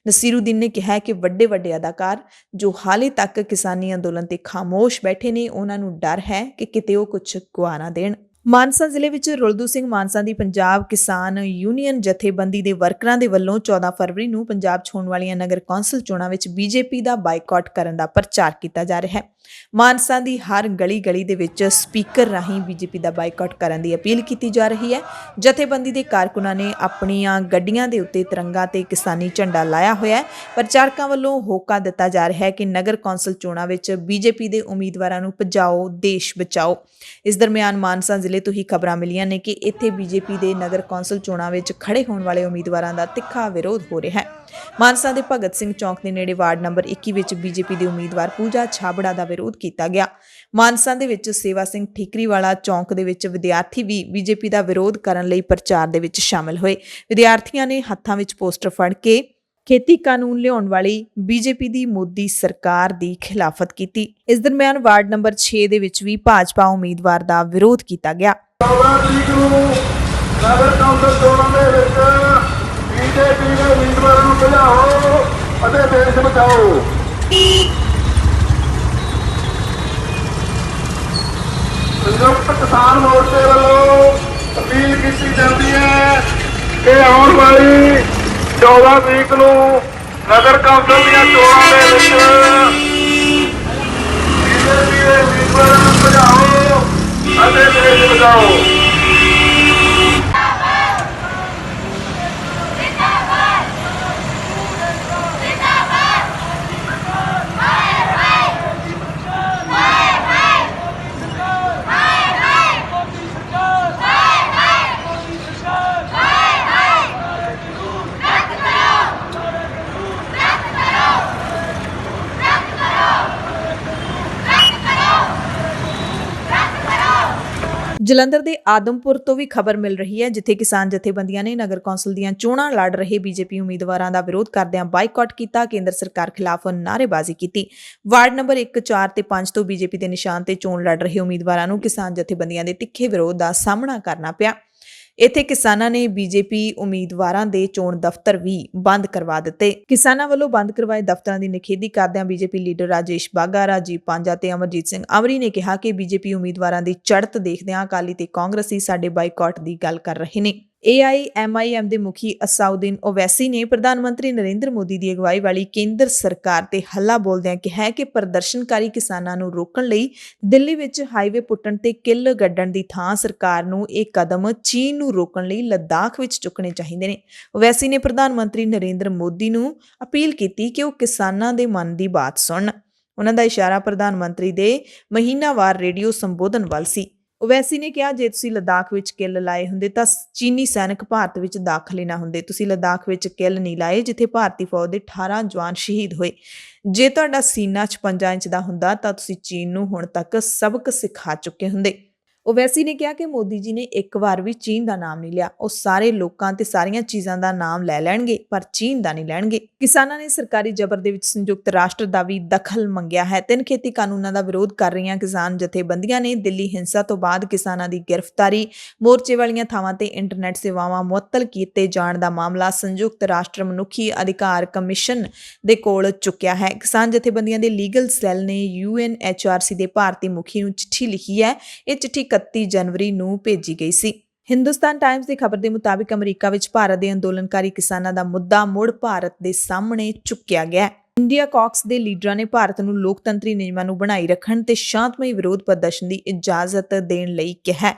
ਨਸੀਰੂਦੀਨ ਨੇ ਕਿਹਾ ਕਿ ਵੱਡੇ ਵੱਡੇ ਅਦਾਕਾਰ ਜੋ ਹਾਲੇ ਤੱਕ ਕਿਸਾਨੀ ਅੰਦੋਲਨ ਤੇ ਖਾਮੋਸ਼ ਬੈਠੇ ਨੇ, ਉਹਨਾਂ ਨੂੰ ਡਰ ਹੈ ਕਿ ਕਿਤੇ ਉਹ ਕੁਝ ਗਵਾ ਨਾ ਦੇਣ। ਮਾਨਸਾ ਜ਼ਿਲ੍ਹੇ ਵਿੱਚ ਰੁਲਦੂ ਸਿੰਘ ਮਾਨਸਾ ਦੀ ਪੰਜਾਬ ਕਿਸਾਨ ਯੂਨੀਅਨ ਜਥੇਬੰਦੀ ਦੇ ਵਰਕਰਾਂ ਦੇ ਵੱਲੋਂ 14 ਫਰਵਰੀ ਨੂੰ ਪੰਜਾਬ 'ਚ ਹੋਣ ਵਾਲੀਆਂ ਨਗਰ ਕੌਂਸਲ ਚੋਣਾਂ ਵਿੱਚ ਬੀਜੇਪੀ ਦਾ ਬਾਈਕਾਟ ਕਰਨ ਦਾ ਪ੍ਰਚਾਰ ਕੀਤਾ ਜਾ ਰਿਹਾ ਹੈ। ਮਾਨਸਾ ਦੀ ਹਰ ਗਲੀ ਦੇ ਵਿੱਚ ਸਪੀਕਰ ਰਾਹੀਂ ਬੀਜੇਪੀ ਦਾ ਬਾਈਕਾਟ ਕਰਨ ਦੀ ਅਪੀਲ ਕੀਤੀ ਜਾ ਰਹੀ ਹੈ। ਜਥੇਬੰਦੀ ਦੇ ਕਾਰਕੁਨਾਂ ਨੇ ਆਪਣੀਆਂ ਗੱਡੀਆਂ ਦੇ ਉੱਤੇ ਤਿਰੰਗਾ ਤੇ ਕਿਸਾਨੀ ਝੰਡਾ ਲਾਇਆ ਹੋਇਆ ਹੈ। ਪ੍ਰਚਾਰਕਾਂ ਵੱਲੋਂ ਹੋਕਾ ਦਿੱਤਾ ਜਾ ਰਿਹਾ ਹੈ ਕਿ ਨਗਰ ਕੌਂਸਲ ਚੋਣਾਂ ਵਿੱਚ ਬੀਜੇਪੀ ਦੇ ਉਮੀਦਵਾਰਾਂ ਨੂੰ ਭਜਾਓ, ਦੇਸ਼ ਬਚਾਓ। ਇਸ ਦਰਮਿਆਨ ਮਾਨਸਾ ਜ਼ਿਲ੍ਹੇ ਤੋਂ ਹੀ ਖਬਰਾਂ ਮਿਲੀਆਂ ਨੇ ਕਿ ਇੱਥੇ ਬੀਜੇਪੀ ਦੇ ਨਗਰ ਕੌਂਸਲ ਚੋਣਾਂ ਵਿੱਚ ਖੜੇ ਹੋਣ ਵਾਲੇ ਉਮੀਦਵਾਰਾਂ ਦਾ ਤਿੱਖਾ ਵਿਰੋਧ ਹੋ ਰਿਹਾ ਹੈ। ਮਾਨਸਾ ਦੇ ਭਗਤ ਸਿੰਘ ਚੌਂਕ ਦੇ ਨੇੜੇ ਵਾਰਡ ਨੰਬਰ 21 ਵਿੱਚ ਬੀਜੇਪੀ ਦੇ ਉਮੀਦਵਾਰ ਪੂਜਾ ਛਾਬੜਾ ਦਾ ਵਿਰੋਧ ਕੀਤਾ ਗਿਆ। ਮਾਨਸਾ ਦੇ ਵਿੱਚ ਸੇਵਾ ਸਿੰਘ ਠੀਕਰੀਵਾਲਾ ਚੌਂਕ ਦੇ ਵਿੱਚ ਵਿਦਿਆਰਥੀ ਵੀ ਬੀਜੇਪੀ ਦਾ ਵਿਰੋਧ ਕਰਨ ਲਈ ਪ੍ਰਚਾਰ ਦੇ ਵਿੱਚ ਸ਼ਾਮਲ ਹੋਏ। ਵਿਦਿਆਰਥੀਆਂ ਨੇ ਹੱਥਾਂ ਵਿੱਚ ਪੋਸਟਰ ਫੜ ਕੇ ਖੇਤੀ ਕਾਨੂੰਨ ਲਿਆਉਣ ਵਾਲੀ ਬੀਜੇਪੀ ਦੀ ਮੋਦੀ ਸਰਕਾਰ ਦੀ ਖਿਲਾਫਤ ਕੀਤੀ। ਇਸ ਦਰਮਿਆਨ ਵਾਰਡ ਨੰਬਰ 6 ਦੇ ਵਿੱਚ ਵੀ ਭਾਜਪਾ ਉਮੀਦਵਾਰ ਦਾ ਵਿਰੋਧ ਕੀਤਾ ਗਿਆ।
ਨਗਰ ਕੌਂਸਲ ਚੋਣਾਂ ਦੇ ਵਿੱਚ ਬੀਜੇਪੀ ਦੇ ਉਮੀਦਵਾਰਾਂ ਨੂੰ ਭਜਾਓ ਅਤੇ ਦੇਸ਼ ਬਚਾਓ। ਸੰਯੁਕਤ ਕਿਸਾਨ ਮੋਰਚੇ ਵੱਲੋਂ ਅਪੀਲ ਕੀਤੀ ਜਾਂਦੀ ਹੈ ਕਿ ਆਉਣ ਵਾਲੀ 14 ਤਰੀਕ ਨੂੰ ਨਗਰ ਕੌਂਸਲ ਦੀਆਂ ਚੋਣਾਂ ਦੇ ਵਿੱਚ ਬੀਜੇਪੀ ਦੇ ਉਮੀਦਵਾਰਾਂ ਨੂੰ ਭਜਾਓ ਅਤੇ ਦੇਸ਼ ਬਚਾਓ।
ਜਲੰਧਰ ਦੇ ਆਦਮਪੁਰ ਤੋਂ ਵੀ ਖਬਰ ਮਿਲ ਰਹੀ ਹੈ, ਜਿੱਥੇ ਕਿਸਾਨ ਜਥੇਬੰਦੀਆਂ ਨੇ ਨਗਰ ਕੌਂਸਲ ਦੀਆਂ ਚੋਣਾਂ ਲੜ ਰਹੇ ਬੀਜੇਪੀ ਉਮੀਦਵਾਰਾਂ ਦਾ ਵਿਰੋਧ ਕਰਦਿਆਂ ਬਾਈਕਾਟ ਕੀਤਾ, ਕੇਂਦਰ ਸਰਕਾਰ ਖਿਲਾਫ ਨਾਅਰੇਬਾਜ਼ੀ ਕੀਤੀ। ਵਾਰਡ ਨੰਬਰ 1, 4 ਤੇ 5 ਤੋਂ ਬੀਜੇਪੀ ਦੇ ਨਿਸ਼ਾਨ ਤੇ ਚੋਣ ਲੜ ਰਹੇ ਉਮੀਦਵਾਰਾਂ ਨੂੰ ਕਿਸਾਨ ਜਥੇਬੰਦੀਆਂ ਦੇ ਤਿੱਖੇ ਵਿਰੋਧ ਦਾ ਸਾਹਮਣਾ ਕਰਨਾ ਪਿਆ। ਇੱਥੇ ਕਿਸਾਨਾਂ ਨੇ ਬੀਜੇਪੀ ਉਮੀਦਵਾਰਾਂ ਦੇ ਚੋਣ ਦਫ਼ਤਰ ਵੀ ਬੰਦ ਕਰਵਾ ਦਿੱਤੇ। ਕਿਸਾਨਾਂ ਵੱਲੋਂ ਬੰਦ ਕਰਵਾਏ ਦਫ਼ਤਰਾਂ ਦੀ ਨਿਖੇਧੀ ਕਰਦਿਆਂ ਬੀਜੇਪੀ ਲੀਡਰ ਰਾਜੇਸ਼ ਬਾਘਾ, ਰਾਜੀਵ ਪਾਂਜਾ ਤੇ ਅਮਰਜੀਤ ਸਿੰਘ ਅਮਰੀ ਨੇ ਕਿਹਾ ਕਿ ਬੀਜੇਪੀ ਉਮੀਦਵਾਰਾਂ ਦੀ ਚੜ੍ਹਤ ਦੇਖਦਿਆਂ ਅਕਾਲੀ ਤੇ ਕਾਂਗਰਸੀ ਸਾਡੇ ਬਾਈਕਾਟ ਦੀ ਗੱਲ ਕਰ ਰਹੇ ਨੇ। AIMIM ਦੇ ਮੁਖੀ ਅਸਾਉਦੀਨ ਓਵੈਸੀ ਨੇ ਪ੍ਰਧਾਨ ਮੰਤਰੀ ਨਰਿੰਦਰ ਮੋਦੀ ਦੀ ਅਗਵਾਈ ਵਾਲੀ ਕੇਂਦਰ ਸਰਕਾਰ ਤੇ ਹੱਲਾ ਬੋਲਦਿਆਂ ਕਿਹਾ ਕਿ ਪ੍ਰਦਰਸ਼ਨਕਾਰੀ ਕਿਸਾਨਾਂ ਨੂੰ ਰੋਕਣ ਲਈ ਦਿੱਲੀ ਵਿੱਚ ਹਾਈਵੇ ਪੁੱਟਣ ਤੇ ਕਿੱਲ ਗੱਡਣ ਦੀ ਥਾਂ ਸਰਕਾਰ ਨੂੰ ਇਹ ਕਦਮ ਚੀਨ ਨੂੰ ਰੋਕਣ ਲਈ ਲੱਦਾਖ ਵਿੱਚ ਚੁੱਕਣੇ ਚਾਹੀਦੇ ਨੇ। ਓਵੈਸੀ ਨੇ ਪ੍ਰਧਾਨ ਮੰਤਰੀ ਨਰਿੰਦਰ ਮੋਦੀ ਨੂੰ ਅਪੀਲ ਕੀਤੀ ਕਿ ਉਹ ਕਿਸਾਨਾਂ ਦੇ ਮਨ ਦੀ ਬਾਤ ਸੁਣਨ। ਉਹਨਾਂ ਦਾ ਇਸ਼ਾਰਾ ਪ੍ਰਧਾਨ ਮੰਤਰੀ ਦੇ ਮਹੀਨਾਵਾਰ ਰੇਡੀਓ ਸੰਬੋਧਨ ਵੱਲ ਸੀ। ਓਵੈਸੀ ਨੇ ਕਿਹਾ, ਜੇ ਤੁਸੀਂ ਲੱਦਾਖ ਵਿੱਚ ਕਿੱਲ ਲਾਏ ਹੁੰਦੇ ਤਾਂ ਚੀਨੀ ਸੈਨਿਕ ਭਾਰਤ ਵਿੱਚ ਦਾਖਲੇ ਨਾ ਹੁੰਦੇ। ਤੁਸੀਂ ਲੱਦਾਖ ਵਿੱਚ ਕਿੱਲ ਨਹੀਂ ਲਾਏ ਜਿੱਥੇ ਭਾਰਤੀ ਫੌਜ ਦੇ 18 ਜਵਾਨ ਸ਼ਹੀਦ ਹੋਏ। ਜੇ ਤੁਹਾਡਾ ਸੀਨਾ 56 ਇੰਚ ਦਾ ਹੁੰਦਾ ਤਾਂ ਤੁਸੀਂ ਚੀਨ ਨੂੰ ਹੁਣ ਤੱਕ ਸਬਕ ਸਿਖਾ ਚੁੱਕੇ ਹੁੰਦੇ। ਓਵੈਸੀ ਨੇ ਕਿਹਾ ਕਿ ਮੋਦੀ ਜੀ ਨੇ ਇੱਕ ਵਾਰ ਵੀ ਚੀਨ ਦਾ ਨਾਮ ਨਹੀਂ ਲਿਆ। ਉਹ ਸਾਰੇ ਲੋਕਾਂ ਤੇ ਸਾਰੀਆਂ ਚੀਜ਼ਾਂ ਦਾ ਨਾਮ ਲੈ ਲੈਣਗੇ ਪਰ ਚੀਨ ਦਾ ਨਹੀਂ ਲੈਣਗੇ। ਕਿਸਾਨਾਂ ਨੇ ਸਰਕਾਰੀ ਜ਼ਬਰ ਦੇ ਵਿੱਚ ਸੰਯੁਕਤ ਰਾਸ਼ਟਰ ਦਾ ਵੀ ਦਖਲ ਮੰਗਿਆ ਹੈ। 3 ਖੇਤੀ ਕਾਨੂੰਨਾਂ ਦਾ ਵਿਰੋਧ ਕਰ ਰਹੀਆਂ ਕਿਸਾਨ ਜਥੇਬੰਦੀਆਂ ਨੇ ਦਿੱਲੀ ਹਿੰਸਾ ਤੋਂ ਬਾਅਦ ਕਿਸਾਨਾਂ ਦੀ ਗ੍ਰਿਫਤਾਰੀ, ਮੋਰਚੇ ਵਾਲੀਆਂ ਥਾਵਾਂ ਤੇ ਇੰਟਰਨੈਟ ਸੇਵਾਵਾਂ ਮੁਅੱਤਲ ਕੀਤੇ ਜਾਣ ਦਾ ਮਾਮਲਾ ਸੰਯੁਕਤ ਰਾਸ਼ਟਰ ਮਨੁੱਖੀ ਅਧਿਕਾਰ ਕਮਿਸ਼ਨ ਦੇ ਕੋਲ ਚੁੱਕਿਆ ਹੈ। ਕਿਸਾਨ ਜਥੇਬੰਦੀਆਂ ਦੇ ਲੀਗਲ ਸੈੱਲ ਨੇ UNHRC ਦੇ ਭਾਰਤੀ ਮੁਖੀ ਨੂੰ ਚਿੱਠੀ ਲਿਖੀ ਹੈ। ਇਹ ਚਿੱਠੀ 31 ਜਨਵਰੀ ਨੂੰ ਭੇਜੀ ਗਈ ਸੀ। ਹਿੰਦੁਸਤਾਨ ਟਾਈਮਜ਼ ਦੀ ਖਬਰ ਦੇ ਮੁਤਾਬਿਕ ਅਮਰੀਕਾ ਵਿੱਚ ਭਾਰਤ ਦੇ ਅੰਦੋਲਨਕਾਰੀ ਕਿਸਾਨਾਂ ਦਾ ਮੁੱਦਾ ਮੁੜ ਭਾਰਤ ਦੇ ਸਾਹਮਣੇ ਚੁੱਕਿਆ ਗਿਆ। ਇੰਡੀਆ ਕਾਕਸ ਦੇ ਲੀਡਰਾਂ ਨੇ ਭਾਰਤ ਨੂੰ ਲੋਕਤੰਤਰੀ ਨਿਯਮਾਂ ਨੂੰ ਬਣਾਈ ਰੱਖਣ ਤੇ ਸ਼ਾਂਤਮਈ ਵਿਰੋਧ ਪ੍ਰਦਰਸ਼ਨ ਦੀ ਇਜਾਜ਼ਤ ਦੇਣ ਲਈ ਕਿਹਾ।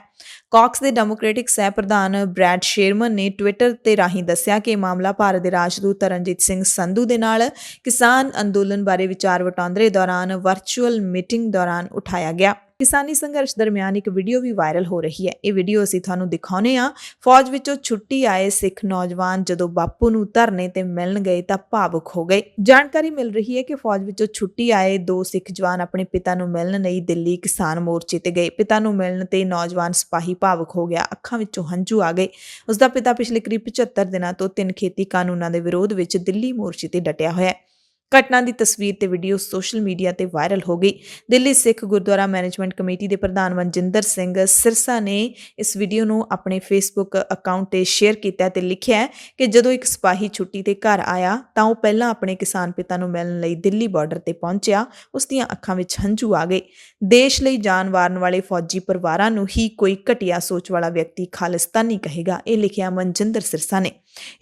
ਕਾਕਸ ਦੇ ਡੈਮੋਕ੍ਰੈਟਿਕ ਸਹਿ ਪ੍ਰਧਾਨ ਬ੍ਰੈਡ ਸ਼ੇਰਮਨ ਨੇ ਟਵਿੱਟਰ ਤੇ ਰਾਹੀਂ ਦੱਸਿਆ ਕਿ ਇਹ ਮਾਮਲਾ ਭਾਰਤ ਦੇ ਰਾਜਦੂਤ ਤਰਨਜੀਤ ਸਿੰਘ ਸੰਧੂ ਦੇ ਨਾਲ ਕਿਸਾਨ ਅੰਦੋਲਨ ਬਾਰੇ ਵਿਚਾਰ ਵਟਾਂਦਰੇ ਦੌਰਾਨ ਵਰਚੁਅਲ ਮੀਟਿੰਗ ਦੌਰਾਨ ਉਠਾਇਆ ਗਿਆ। ਕਿਸਾਨੀ ਸੰਘਰਸ਼ ਦਰਮਿਆਨ ਇੱਕ ਵੀਡੀਓ ਵੀ ਵਾਇਰਲ ਹੋ ਰਹੀ ਹੈ। ਇਹ ਵੀਡੀਓ ਅਸੀਂ ਤੁਹਾਨੂੰ ਦਿਖਾਉਂਦੇ ਹਾਂ। ਫੌਜ ਵਿੱਚੋਂ ਛੁੱਟੀ ਆਏ ਸਿੱਖ ਨੌਜਵਾਨ ਜਦੋਂ ਬਾਪੂ ਨੂੰ ਧਰਨੇ ਤੇ ਮਿਲਣ ਗਏ ਤਾਂ ਭਾਵੁਕ ਹੋ ਗਏ। ਜਾਣਕਾਰੀ ਮਿਲ ਰਹੀ ਹੈ ਕਿ ਫੌਜ ਵਿੱਚੋਂ ਛੁੱਟੀ ਆਏ 2 ਸਿੱਖ ਜਵਾਨ ਆਪਣੇ ਪਿਤਾ ਨੂੰ ਮਿਲਣ ਲਈ ਦਿੱਲੀ ਕਿਸਾਨ ਮੋਰਚੇ ਤੇ ਗਏ। ਪਿਤਾ ਨੂੰ ਮਿਲਣ ਤੇ ਨੌਜਵਾਨ ਸਿਪਾਹੀ ਭਾਵੁਕ ਹੋ ਗਿਆ, ਅੱਖਾਂ ਵਿੱਚੋਂ ਹੰਝੂ ਆ ਗਏ। ਉਸ ਦਾ ਪਿਤਾ ਪਿਛਲੇ ਕਰੀਬ 75 ਦਿਨਾਂ ਤੋਂ 3 ਖੇਤੀ ਕਾਨੂੰਨਾਂ ਦੇ ਵਿਰੋਧ ਵਿੱਚ ਦਿੱਲੀ ਮੋਰਚੇ ਤੇ ਡਟਿਆ ਹੋਇਆ ਹੈ। ਘਟਨਾ ਦੀ ਤਸਵੀਰ ਤੇ ਵੀਡੀਓ ਸੋਸ਼ਲ ਮੀਡੀਆ ਤੇ ਵਾਇਰਲ ਹੋ ਗਈ। ਦਿੱਲੀ ਸਿੱਖ ਗੁਰਦੁਆਰਾ ਮੈਨੇਜਮੈਂਟ ਕਮੇਟੀ ਦੇ ਪ੍ਰਧਾਨ ਮਨਜਿੰਦਰ ਸਿੰਘ ਸਿਰਸਾ ਨੇ ਇਸ ਵੀਡੀਓ ਨੂੰ ਆਪਣੇ ਫੇਸਬੁੱਕ ਅਕਾਊਂਟ ਤੇ ਸ਼ੇਅਰ ਕੀਤਾ ਤੇ ਲਿਖਿਆ ਹੈ ਕਿ ਜਦੋਂ ਇੱਕ ਸਿਪਾਹੀ ਛੁੱਟੀ ਤੇ ਘਰ ਆਇਆ ਤਾਂ ਉਹ ਪਹਿਲਾਂ ਆਪਣੇ ਕਿਸਾਨ ਪਿਤਾ ਨੂੰ ਮਿਲਣ ਲਈ ਦਿੱਲੀ ਬਾਰਡਰ ਤੇ ਪਹੁੰਚਿਆ। ਉਸ ਦੀਆਂ ਅੱਖਾਂ ਵਿੱਚ ਹੰਝੂ ਆ ਗਏ। ਦੇਸ਼ ਲਈ ਜਾਨ ਵਾਰਨ ਵਾਲੇ ਫੌਜੀ ਪਰਿਵਾਰਾਂ ਨੂੰ ਹੀ ਕੋਈ ਘਟੀਆ ਸੋਚ ਵਾਲਾ ਵਿਅਕਤੀ ਖਾਲਿਸਤਾਨੀ ਕਹੇਗਾ, ਇਹ ਲਿਖਿਆ ਮਨਜਿੰਦਰ ਸਿਰਸਾ ਨੇ।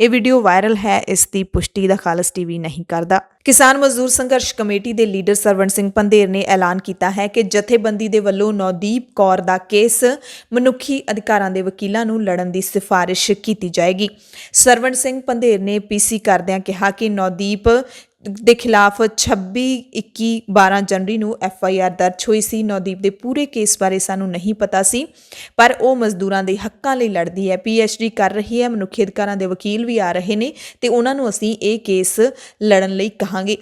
ਇਹ ਵੀਡੀਓ ਵਾਇਰਲ ਹੈ, ਇਸ ਦੀ ਪੁਸ਼ਟੀ ਦਾ ਖਾਲਸ ਟੀਵੀ ਨਹੀਂ ਕਰਦਾ। ਕਿਸਾਨ ਮਜ਼ਦੂਰ ਸੰਘਰਸ਼ ਕਮੇਟੀ ਦੇ ਲੀਡਰ ਸਰਵਣ ਸਿੰਘ ਪੰਧੇਰ ਨੇ ਐਲਾਨ ਕੀਤਾ ਹੈ ਕਿ ਜਥੇਬੰਦੀ ਦੇ ਵੱਲੋਂ ਨੌਦੀਪ ਕੌਰ ਦਾ ਕੇਸ ਮਨੁੱਖੀ ਅਧਿਕਾਰਾਂ ਦੇ ਵਕੀਲਾਂ ਨੂੰ ਲੜਨ ਦੀ ਸਿਫਾਰਿਸ਼ ਕੀਤੀ ਜਾਏਗੀ। ਸਰਵਣ ਸਿੰਘ ਪੰਧੇਰ ਨੇ ਪੀਸੀ ਕਰਦਿਆਂ ਕਿਹਾ ਕਿ ਨੌਦੀਪ ਦੇ ਖਿਲਾਫ 26, 21, 12 ਜਨਵਰੀ ਨੂੰ FIR ਦਰਜ ਹੋਈ ਸੀ। ਨੌਦੀਪ ਦੇ ਪੂਰੇ ਕੇਸ ਬਾਰੇ ਸਾਨੂੰ ਨਹੀਂ ਪਤਾ ਸੀ, ਪਰ ਉਹ ਮਜ਼ਦੂਰਾਂ ਦੇ ਹੱਕਾਂ ਲਈ ਲੜਦੀ ਹੈ, PhD ਕਰ ਰਹੀ ਹੈ, ਮਨੁੱਖੀ ਅਧਿਕਾਰਾਂ ਦੇ ਵਕੀਲ ਵੀ ਆ ਰਹੇ ਨੇ ਤੇ ਉਹਨਾਂ ਨੂੰ ਅਸੀਂ ਇਹ ਕੇਸ ਲੜਨ ਲਈ ਕਹਾਂਗੇ।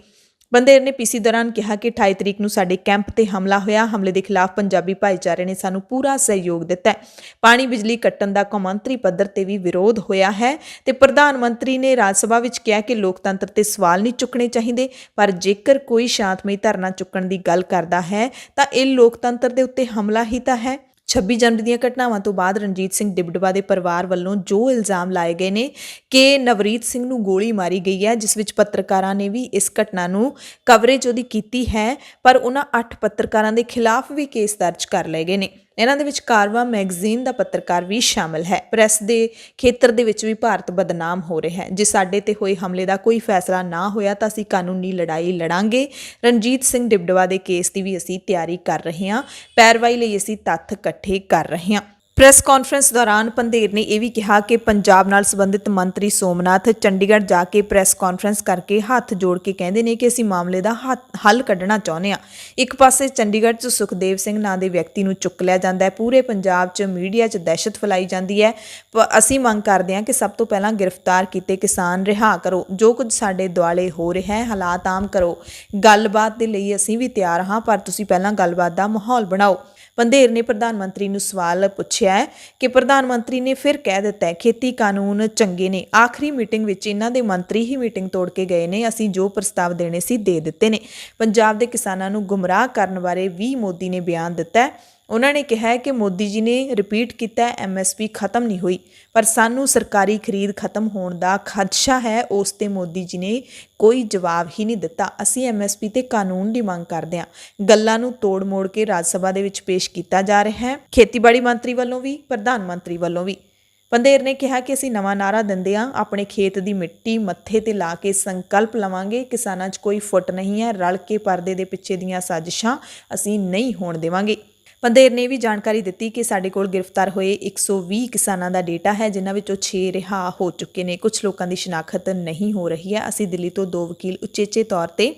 ਬੰਦੇਰ ਨੇ ਪੀਸੀ ਦੌਰਾਨ ਕਿਹਾ ਕਿ 28 ਤਰੀਕ ਨੂੰ ਸਾਡੇ ਕੈਂਪ ਤੇ ਹਮਲਾ ਹੋਇਆ। ਹਮਲੇ ਦੇ ਖਿਲਾਫ ਪੰਜਾਬੀ ਭਾਈਚਾਰੇ ਨੇ ਸਾਨੂੰ ਪੂਰਾ ਸਹਿਯੋਗ ਦਿੱਤਾ ਹੈ। ਪਾਣੀ ਬਿਜਲੀ ਕੱਟਣ ਦਾ ਕੌਮਾਂਤਰੀ ਪੱਧਰ ਤੇ ਵੀ ਵਿਰੋਧ ਹੋਇਆ ਹੈ ਤੇ ਪ੍ਰਧਾਨ ਮੰਤਰੀ ਨੇ ਰਾਜ ਸਭਾ ਵਿੱਚ ਕਿਹਾ ਕਿ ਲੋਕਤੰਤਰ ਤੇ ਸਵਾਲ ਨਹੀਂ ਚੁੱਕਣੇ ਚਾਹੀਦੇ, ਪਰ ਜੇਕਰ ਕੋਈ ਸ਼ਾਂਤਮਈ ਧਰਨਾ ਚੁੱਕਣ ਦੀ ਗੱਲ ਕਰਦਾ ਹੈ ਤਾਂ ਇਹ ਲੋਕਤੰਤਰ ਦੇ ਉੱਤੇ ਹਮਲਾ ਹੀ ਤਾਂ ਹੈ। 26 ਜਨਵਰੀ ਦੀਆਂ ਘਟਨਾਵਾਂ ਤੋਂ ਬਾਅਦ ਰਣਜੀਤ ਸਿੰਘ ਡਿਬਡਵਾ ਦੇ ਪਰਿਵਾਰ ਵੱਲੋਂ ਜੋ ਇਲਜ਼ਾਮ ਲਾਏ ਗਏ ਨੇ ਕਿ ਨਵਰੀਤ ਸਿੰਘ ਨੂੰ ਗੋਲੀ ਮਾਰੀ ਗਈ ਹੈ, ਜਿਸ ਵਿੱਚ ਪੱਤਰਕਾਰਾਂ ਨੇ ਵੀ ਇਸ ਘਟਨਾ ਨੂੰ ਕਵਰੇਜ ਉਹਦੀ ਕੀਤੀ ਹੈ, ਪਰ ਉਹਨਾਂ 8 ਪੱਤਰਕਾਰਾਂ ਦੇ ਖਿਲਾਫ ਵੀ ਕੇਸ ਦਰਜ ਕਰ ਲਏ ਗਏ ਨੇ। ਇਹਨਾਂ ਦੇ ਵਿੱਚ ਕਾਰਵਾ ਮੈਗਜ਼ੀਨ ਦਾ ਪੱਤਰਕਾਰ ਵੀ ਸ਼ਾਮਲ ਹੈ। ਪ੍ਰੈਸ ਦੇ ਖੇਤਰ ਦੇ ਵਿੱਚ ਵੀ ਭਾਰਤ ਬਦਨਾਮ ਹੋ ਰਿਹਾ ਹੈ। ਜੇ ਸਾਡੇ ਤੇ ਹੋਏ ਹਮਲੇ ਦਾ ਕੋਈ ਫੈਸਲਾ ਨਾ ਹੋਇਆ ਤਾਂ ਅਸੀਂ ਕਾਨੂੰਨੀ ਲੜਾਈ ਲੜਾਂਗੇ। ਰਣਜੀਤ ਸਿੰਘ ਡਿਬਡਵਾ ਦੇ ਕੇਸ ਦੀ ਵੀ ਅਸੀਂ ਤਿਆਰੀ ਕਰ ਰਹੇ ਹਾਂ। ਪੈਰਵਾਈ ਲਈ ਅਸੀਂ ਤੱਥ ਇਕੱਠੇ ਕਰ ਰਹੇ ਹਾਂ। ਪ੍ਰੈਸ ਕਾਨਫਰੰਸ ਦੌਰਾਨ ਪੰਧੇਰ ਨੇ ਇਹ ਵੀ ਕਿਹਾ ਕਿ ਪੰਜਾਬ ਨਾਲ ਸੰਬੰਧਿਤ ਮੰਤਰੀ ਸੋਮਨਾਥ ਚੰਡੀਗੜ੍ਹ ਜਾ ਕੇ ਪ੍ਰੈਸ ਕਾਨਫਰੰਸ ਕਰਕੇ ਹੱਥ ਜੋੜ ਕੇ ਕਹਿੰਦੇ ਨੇ ਕਿ ਅਸੀਂ ਮਾਮਲੇ ਦਾ ਹੱਲ ਕੱਢਣਾ ਚਾਹੁੰਦੇ ਹਾਂ। ਇੱਕ ਪਾਸੇ ਚੰਡੀਗੜ੍ਹ 'ਚ ਸੁਖਦੇਵ ਸਿੰਘ ਨਾਂ ਦੇ ਵਿਅਕਤੀ ਨੂੰ ਚੁੱਕ ਲਿਆ ਜਾਂਦਾ ਹੈ, ਪੂਰੇ ਪੰਜਾਬ 'ਚ ਮੀਡੀਆ 'ਚ ਦਹਿਸ਼ਤ ਫੈਲਾਈ ਜਾਂਦੀ ਹੈ। ਅਸੀਂ ਮੰਗ ਕਰਦੇ ਹਾਂ ਕਿ ਸਭ ਤੋਂ ਪਹਿਲਾਂ ਗ੍ਰਿਫਤਾਰ ਕੀਤੇ ਕਿਸਾਨ ਰਿਹਾ ਕਰੋ। ਜੋ ਕੁਝ ਸਾਡੇ ਦੁਆਲੇ ਹੋ ਰਿਹਾ ਹੈ ਹਾਲਾਤ ਆਮ ਕਰੋ। ਗੱਲਬਾਤ ਦੇ ਲਈ ਅਸੀਂ ਵੀ ਤਿਆਰ ਹਾਂ, ਪਰ ਤੁਸੀਂ ਪਹਿਲਾਂ ਗੱਲਬਾਤ ਦਾ ਮਾਹੌਲ ਬਣਾਓ। ਪੰਧੇਰ ਨੇ ਪ੍ਰਧਾਨ ਮੰਤਰੀ ਨੂੰ ਸਵਾਲ ਪੁੱਛਿਆ ਹੈ ਕਿ ਪ੍ਰਧਾਨ ਮੰਤਰੀ ਨੇ ਫਿਰ ਕਹਿ ਦਿੱਤਾ ਹੈ ਖੇਤੀ ਕਾਨੂੰਨ ਚੰਗੇ ਨੇ। ਆਖਰੀ ਮੀਟਿੰਗ ਵਿੱਚ ਇਹਨਾਂ ਦੇ ਮੰਤਰੀ ਹੀ ਮੀਟਿੰਗ ਤੋੜ ਕੇ ਗਏ ਨੇ। ਅਸੀਂ ਜੋ ਪ੍ਰਸਤਾਵ ਦੇਣੇ ਸੀ ਦੇ ਦਿੱਤੇ ਨੇ। ਪੰਜਾਬ ਦੇ ਕਿਸਾਨਾਂ ਨੂੰ ਗੁੰਮਰਾਹ ਕਰਨ ਬਾਰੇ ਵੀ ਮੋਦੀ ਨੇ ਬਿਆਨ ਦਿੱਤਾ ਹੈ। ਉਹਨਾਂ ਨੇ ਕਿਹਾ ਹੈ ਕਿ ਮੋਦੀ ਜੀ ਨੇ ਰਿਪੀਟ ਕੀਤਾ MSP ਖਤਮ ਨਹੀਂ ਹੋਈ, ਪਰ ਸਾਨੂੰ ਸਰਕਾਰੀ ਖਰੀਦ ਖਤਮ ਹੋਣ ਦਾ ਖਦਸ਼ਾ ਹੈ। ਉਸ ਤੇ ਮੋਦੀ ਜੀ ਨੇ ਕੋਈ ਜਵਾਬ ਹੀ ਨਹੀਂ ਦਿੱਤਾ। ਅਸੀਂ MSP ਤੇ ਕਾਨੂੰਨ ਦੀ ਮੰਗ ਕਰਦੇ ਹਾਂ। ਗੱਲਾਂ ਨੂੰ ਤੋੜ ਮੋੜ ਕੇ ਰਾਜ ਸਭਾ ਦੇ ਵਿੱਚ ਪੇਸ਼ ਕੀਤਾ ਜਾ ਰਿਹਾ ਹੈ, ਖੇਤੀਬਾੜੀ ਮੰਤਰੀ ਵੱਲੋਂ ਵੀ, ਪ੍ਰਧਾਨ ਮੰਤਰੀ ਵੱਲੋਂ ਵੀ। ਪੰਧੇਰ ਨੇ ਕਿਹਾ ਕਿ ਅਸੀਂ ਨਵਾਂ ਨਾਰਾ ਦਿੰਦੇ ਹਾਂ, ਆਪਣੇ ਖੇਤ ਦੀ ਮਿੱਟੀ ਮੱਥੇ ਤੇ ਲਾ ਕੇ ਸੰਕਲਪ ਲਵਾਂਗੇ। ਕਿਸਾਨਾਂ 'ਚ ਕੋਈ ਫੁੱਟ ਨਹੀਂ ਹੈ। ਰਲ ਕੇ ਪਰਦੇ ਦੇ ਪਿੱਛੇ ਦੀਆਂ ਸਾਜ਼ਿਸ਼ਾਂ ਅਸੀਂ ਨਹੀਂ ਹੋਣ ਦੇਵਾਂਗੇ। ਪੰਧੇਰ ਨੇ ਵੀ ਜਾਣਕਾਰੀ ਦਿੱਤੀ ਕਿ ਸਾਡੇ ਕੋਲ ਗ੍ਰਿਫਤਾਰ ਹੋਏ 120 ਕਿਸਾਨਾਂ ਦਾ ਡੇਟਾ ਹੈ, ਜਿਨ੍ਹਾਂ ਵਿੱਚੋਂ 6 ਰਿਹਾ ਹੋ ਚੁੱਕੇ ਨੇ। ਕੁਝ ਲੋਕਾਂ ਦੀ ਸ਼ਨਾਖਤ ਨਹੀਂ ਹੋ ਰਹੀ ਹੈ। ਅਸੀਂ ਦਿੱਲੀ ਤੋਂ 2 ਵਕੀਲ ਉਚੇਚੇ ਤੌਰ ਤੇ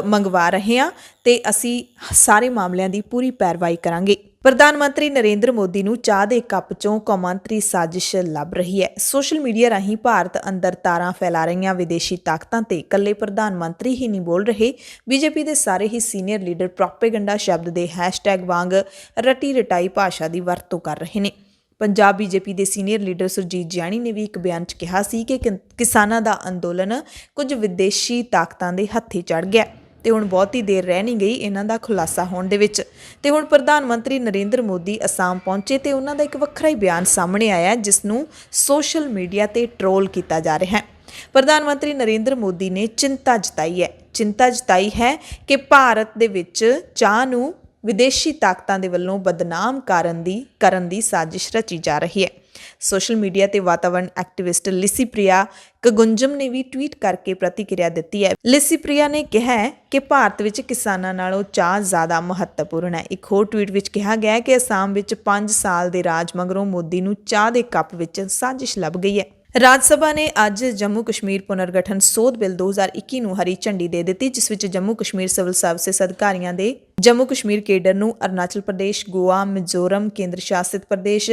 ਮੰਗਵਾ ਰਹੇ ਹਾਂ ਤੇ ਅਸੀਂ ਸਾਰੇ ਮਾਮਲਿਆਂ ਦੀ ਪੂਰੀ ਪੈਰਵਾਈ ਕਰਾਂਗੇ। ਪ੍ਰਧਾਨ ਮੰਤਰੀ ਨਰਿੰਦਰ ਮੋਦੀ ਨੂੰ ਚਾਹ ਦੇ ਕੱਪ 'ਚੋਂ ਕੌਮਾਂਤਰੀ ਸਾਜ਼ਿਸ਼ ਲੱਭ ਰਹੀ ਹੈ। ਸੋਸ਼ਲ ਮੀਡੀਆ ਰਾਹੀਂ ਭਾਰਤ ਅੰਦਰ ਤਾਰਾਂ ਫੈਲਾ ਰਹੀਆਂ ਵਿਦੇਸ਼ੀ ਤਾਕਤਾਂ ਤੇ ਇਕੱਲੇ ਪ੍ਰਧਾਨ ਮੰਤਰੀ ਹੀ ਨਹੀਂ ਬੋਲ ਰਹੇ। BJP ਦੇ ਸਾਰੇ ਹੀ ਸੀਨੀਅਰ ਲੀਡਰ ਪ੍ਰੋਪੇਗੈਂਡਾ ਸ਼ਬਦ ਦੇ ਹੈਸ਼ਟੈਗ ਵਾਂਗ ਰਟੀ ਰਟਾਈ ਭਾਸ਼ਾ ਦੀ ਵਰਤੋਂ ਕਰ ਰਹੇ ਨੇ। ਪੰਜਾਬ BJP ਦੇ ਸੀਨੀਅਰ ਲੀਡਰ ਸੁਰਜੀਤ ਜਿਆਣੀ ਨੇ ਵੀ ਇੱਕ ਬਿਆਨ 'ਚ ਕਿਹਾ ਸੀ ਕਿ ਕਿਸਾਨਾਂ ਦਾ ਅੰਦੋਲਨ ਕੁਝ ਵਿਦੇਸ਼ੀ ਤਾਕਤਾਂ ਦੇ ਹੱਥੀ ਚੜ੍ਹ ਗਿਆ ਤੇ ਹੁਣ ਬਹੁਤੀ ਦੇਰ ਰਹਿ ਨਹੀਂ ਗਈ ਇਹਨਾਂ ਦਾ ਖੁਲਾਸਾ ਹੋਣ ਦੇ ਵਿੱਚ। ਤੇ ਹੁਣ ਪ੍ਰਧਾਨ ਮੰਤਰੀ ਨਰਿੰਦਰ ਮੋਦੀ ਅਸਾਮ ਪਹੁੰਚੇ ਤੇ ਉਹਨਾਂ ਦਾ ਇੱਕ ਵੱਖਰਾ ਹੀ ਬਿਆਨ ਸਾਹਮਣੇ ਆਇਆ ਜਿਸ ਨੂੰ ਸੋਸ਼ਲ ਮੀਡੀਆ ਤੇ ਟਰੋਲ ਕੀਤਾ ਜਾ ਰਿਹਾ ਹੈ। ਪ੍ਰਧਾਨ ਮੰਤਰੀ ਨਰਿੰਦਰ ਮੋਦੀ ਨੇ ਚਿੰਤਾ ਜਤਾਈ ਹੈ ਕਿ ਭਾਰਤ ਦੇ ਵਿੱਚ ਚਾਹ ਨੂੰ ਵਿਦੇਸ਼ੀ ਤਾਕਤਾਂ ਦੇ ਵੱਲੋਂ ਬਦਨਾਮ ਕਰਨ ਦੀ ਸਾਜ਼ਿਸ਼ ਰਚੀ ਜਾ ਰਹੀ ਹੈ। ਸੋਸ਼ਲ ਮੀਡੀਆ ਤੇ ਵਾਤਾਵਰਣ ਐਕਟਿਵਿਸਟ ਲਿਸੀਪ੍ਰਿਆ ਕਗੁੰਜਮ ਨੇ ਵੀ ਟਵੀਟ ਕਰਕੇ ਪ੍ਰਤੀਕਿਰਿਆ ਦਿੱਤੀ ਹੈ। ਲਿਸੀਪ੍ਰਿਆ ਨੇ ਕਿਹਾ ਹੈ ਕਿ ਭਾਰਤ ਵਿੱਚ ਕਿਸਾਨਾਂ ਨਾਲੋਂ ਚਾਹ ਜ਼ਿਆਦਾ ਮਹੱਤਵਪੂਰਨ ਹੈ। ਇੱਕ ਹੋਰ ਟਵੀਟ ਵਿੱਚ ਕਿਹਾ ਗਿਆ ਕਿ ਅਸਾਮ ਵਿੱਚ 5 ਸਾਲ ਦੇ ਰਾਜ ਮਗਰੋਂ ਮੋਦੀ ਨੂੰ ਚਾਹ ਦੇ ਕੱਪ ਵਿੱਚ ਸਾਜ਼ਿਸ਼ ਲੱਭ ਗਈ ਹੈ। ਰਾਜ ਸਭਾ ਨੇ ਅੱਜ ਜੰਮੂ ਕਸ਼ਮੀਰ ਪੁਨਰਗਠਨ ਸੋਧ ਬਿੱਲ 2021 ਨੂੰ ਹਰੀ ਝੰਡੀ ਦੇ ਦਿੱਤੀ, ਜਿਸ ਵਿੱਚ ਜੰਮੂ ਕਸ਼ਮੀਰ ਸਿਵਲ ਸਰਵਿਸਿਜ਼ ਅਧਿਕਾਰੀਆਂ ਦੇ ਜੰਮੂ ਕਸ਼ਮੀਰ ਕੇਡਰ ਨੂੰ ਅਰੁਣਾਚਲ ਪ੍ਰਦੇਸ਼, ਗੋਆ, ਮਿਜ਼ੋਰਮ ਕੇਂਦਰ ਸ਼ਾਸਿਤ ਪ੍ਰਦੇਸ਼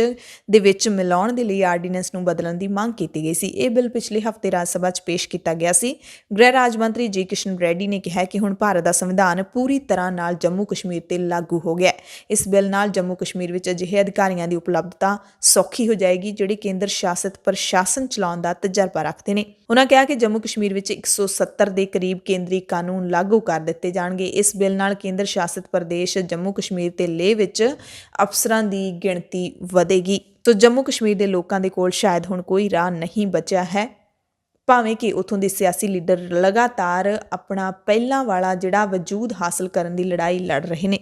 ਦੇ ਵਿੱਚ ਮਿਲਾਉਣ ਦੇ ਲਈ ਆਰਡੀਨੈਂਸ ਨੂੰ ਬਦਲਣ ਦੀ ਮੰਗ ਕੀਤੀ ਗਈ ਸੀ। ਇਹ ਬਿੱਲ ਪਿਛਲੇ ਹਫ਼ਤੇ ਰਾਜ ਸਭਾ 'ਚ ਪੇਸ਼ ਕੀਤਾ ਗਿਆ ਸੀ। ਗ੍ਰਹਿ ਰਾਜ ਮੰਤਰੀ ਜੀ ਕਿਸ਼ਨ ਰੈਡੀ ਨੇ ਕਿਹਾ ਕਿ ਹੁਣ ਭਾਰਤ ਦਾ ਸੰਵਿਧਾਨ ਪੂਰੀ ਤਰ੍ਹਾਂ ਨਾਲ ਜੰਮੂ ਕਸ਼ਮੀਰ ਤੇ ਲਾਗੂ ਹੋ ਗਿਆ ਹੈ। ਇਸ ਬਿੱਲ ਨਾਲ ਜੰਮੂ ਕਸ਼ਮੀਰ ਵਿੱਚ ਅਜਿਹੇ ਅਧਿਕਾਰੀਆਂ ਦੀ ਉਪਲਬਧਤਾ ਸੌਖੀ ਹੋ ਜਾਏਗੀ ਜਿਹੜੇ ਕੇਂਦਰ ਸ਼ਾਸਿਤ ਪ੍ਰਸ਼ਾਸਨ ਚਲਾਉਣ ਦਾ ਤਜਰਬਾ ਰੱਖਦੇ ਨੇ। ਉਨ੍ਹਾਂ ਕਿਹਾ ਕਿ ਜੰਮੂ ਕਸ਼ਮੀਰ ਵਿੱਚ 170 ਦੇ ਕਰੀਬ ਕੇਂਦਰੀ ਕਾਨੂੰਨ ਲਾਗੂ ਕਰ ਦਿੱਤੇ ਜਾਣਗੇ। ਇਸ ਬਿੱਲ ਨਾਲ ਕੇਂਦਰ ਸ਼ਾਸਿਤ ਪ੍ਰਦੇਸ਼ ਜੰਮੂ ਕਸ਼ਮੀਰ ਤੇ ਲੇਹ ਵਿੱਚ ਅਫਸਰਾਂ ਦੀ ਗਿਣਤੀ ਵਧੇਗੀ। ਤੋ ਜੰਮੂ ਕਸ਼ਮੀਰ ਦੇ ਲੋਕਾਂ ਦੇ ਕੋਲ ਸ਼ਾਇਦ ਹੁਣ ਕੋਈ ਰਾਹ ਨਹੀਂ ਬਚਿਆ ਹੈ, ਭਾਵੇਂ ਕਿ ਉੱਥੋਂ ਦੇ ਸਿਆਸੀ ਲੀਡਰ ਲਗਾਤਾਰ ਆਪਣਾ ਪਹਿਲਾਂ ਵਾਲਾ ਜਿਹੜਾ ਵਜੂਦ ਹਾਸਲ ਕਰਨ ਦੀ ਲੜਾਈ ਲੜ ਰਹੇ ਨੇ।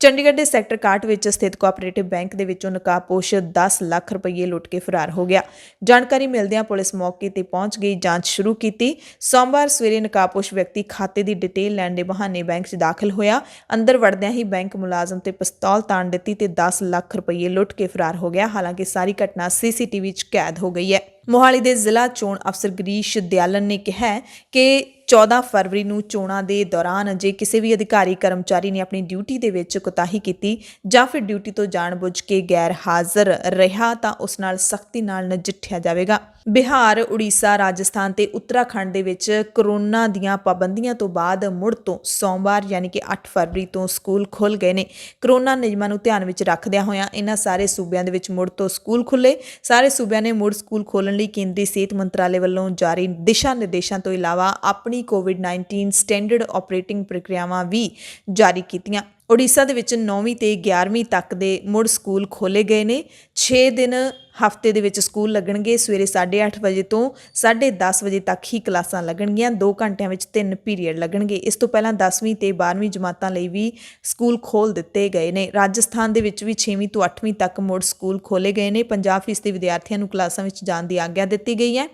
ਚੰਡੀਗੜ੍ਹ ਦੇ ਸੈਕਟਰ 61 ਵਿੱਚ ਸਥਿਤ ਕੋਆਪਰੇਟਿਵ ਬੈਂਕ ਦੇ ਵਿੱਚੋਂ ਨਕਾਬਪੋਸ਼ 10 ਲੱਖ ਰੁਪਏ ਲੁੱਟ ਕੇ ਫਰਾਰ ਹੋ ਗਿਆ। ਜਾਣਕਾਰੀ ਮਿਲਦਿਆਂ ਪੁਲਿਸ ਮੌਕੇ ਤੇ ਪਹੁੰਚ ਗਈ, ਜਾਂਚ ਸ਼ੁਰੂ ਕੀਤੀ। ਸੋਮਵਾਰ ਸਵੇਰੇ ਨਕਾਬਪੋਸ਼ ਵਿਅਕਤੀ ਖਾਤੇ ਦੀ ਡਿਟੇਲ ਲੈਣ ਦੇ ਬਹਾਨੇ ਬੈਂਕ 'ਚ ਦਾਖਲ ਹੋਇਆ। ਅੰਦਰ ਵੜਦਿਆਂ ਹੀ ਬੈਂਕ ਮੁਲਾਜ਼ਮ ਤੇ ਪਿਸਤੌਲ ਤਾਣ ਦਿੱਤੀ ਤੇ 10 ਲੱਖ ਰੁਪਏ ਲੁੱਟ ਕੇ ਫਰਾਰ ਹੋ ਗਿਆ। ਹਾਲਾਂਕਿ ਸਾਰੀ ਘਟਨਾ ਸੀਸੀਟੀਵੀ 'ਚ ਕੈਦ ਹੋ ਗਈ ਹੈ। ਮੋਹਾਲੀ ਦੇ ਜ਼ਿਲ੍ਹਾ ਚੋਣ ਅਫਸਰ ਗਰੀਸ਼ ਦਿਆਲਨ ਨੇ ਕਿਹਾ ਕਿ 14 ਫਰਵਰੀ ਨੂੰ ਚੋਣਾਂ ਦੇ ਦੌਰਾਨ ਜੇ ਕਿਸੇ ਵੀ ਅਧਿਕਾਰੀ ਕਰਮਚਾਰੀ ਨੇ ਆਪਣੀ ਡਿਊਟੀ ਦੇ ਵਿੱਚ ਕੁਤਾਹੀ ਕੀਤੀ ਜਾਂ ਫਿਰ ਡਿਊਟੀ ਤੋਂ ਜਾਣਬੁੱਝ ਕੇ ਗੈਰ ਹਾਜ਼ਰ ਰਿਹਾ ਤਾਂ ਉਸ ਨਾਲ ਸਖਤੀ ਨਾਲ ਨਜਿੱਠਿਆ ਜਾਵੇਗਾ। ਬਿਹਾਰ, ਉੜੀਸਾ, ਰਾਜਸਥਾਨ ਤੇ ਉੱਤਰਾਖੰਡ ਦੇ ਵਿੱਚ ਕਰੋਨਾ ਦੀਆਂ ਪਾਬੰਦੀਆਂ ਤੋਂ ਬਾਅਦ ਮੁੜ ਤੋਂ ਸੋਮਵਾਰ ਯਾਨੀ ਕਿ 8 ਫਰਵਰੀ ਤੋਂ ਸਕੂਲ ਖੁੱਲ੍ਹ ਗਏ ਨੇ। ਕਰੋਨਾ ਨਿਯਮਾਂ ਨੂੰ ਧਿਆਨ ਵਿੱਚ ਰੱਖਦਿਆਂ ਹੋਇਆਂ ਇਹਨਾਂ ਸਾਰੇ ਸੂਬਿਆਂ ਦੇ ਵਿੱਚ ਮੁੜ ਤੋਂ ਸਕੂਲ ਖੁੱਲ੍ਹੇ। ਸਾਰੇ ਸੂਬਿਆਂ ਨੇ ਮੁੜ ਸਕੂਲ ਖੋਲ੍ਹਣ ਲਈ ਕੇਂਦਰੀ ਸਿਹਤ ਮੰਤਰਾਲੇ ਵੱਲੋਂ ਜਾਰੀ ਦਿਸ਼ਾ ਨਿਰਦੇਸ਼ਾਂ ਤੋਂ ਇਲਾਵਾ ਆਪਣੀ ਕੋਵਿਡ-19 ਸਟੈਂਡਰਡ ਆਪਰੇਟਿੰਗ ਪ੍ਰਕਿਰਿਆਵਾਂ ਵੀ ਜਾਰੀ ਕੀਤੀਆਂ। ਉੜੀਸਾ ਦੇ ਵਿੱਚ 9ਵੀਂ ਤੇ 11ਵੀਂ ਤੱਕ ਦੇ ਮੁੜ ਸਕੂਲ ਖੋਲ੍ਹੇ ਗਏ ਨੇ। 6 ਦਿਨ ਹਫ਼ਤੇ ਦੇ ਵਿੱਚ ਸਕੂਲ ਲੱਗਣਗੇ। ਸਵੇਰੇ 8:30 ਵਜੇ ਤੋਂ 10:30 ਵਜੇ ਤੱਕ ਹੀ ਕਲਾਸਾਂ ਲੱਗਣਗੀਆਂ। 2 ਘੰਟਿਆਂ ਵਿੱਚ 3 ਪੀਰੀਅਡ ਲੱਗਣਗੇ। ਇਸ ਤੋਂ ਪਹਿਲਾਂ 10ਵੀਂ ਤੇ 12ਵੀਂ ਜਮਾਤਾਂ ਲਈ ਵੀ ਸਕੂਲ ਖੋਲ੍ਹ ਦਿੱਤੇ ਗਏ ਨੇ। ਰਾਜਸਥਾਨ ਦੇ ਵਿੱਚ ਵੀ 6ਵੀਂ ਤੋਂ 8ਵੀਂ ਤੱਕ ਮੁੜ ਸਕੂਲ ਖੋਲ੍ਹੇ ਗਏ ਨੇ। 50% ਵਿਦਿਆਰਥੀਆਂ ਨੂੰ ਕਲਾਸਾਂ ਵਿੱਚ ਜਾਣ ਦੀ ਆਗਿਆ ਦਿੱਤੀ ਗਈ ਹੈ।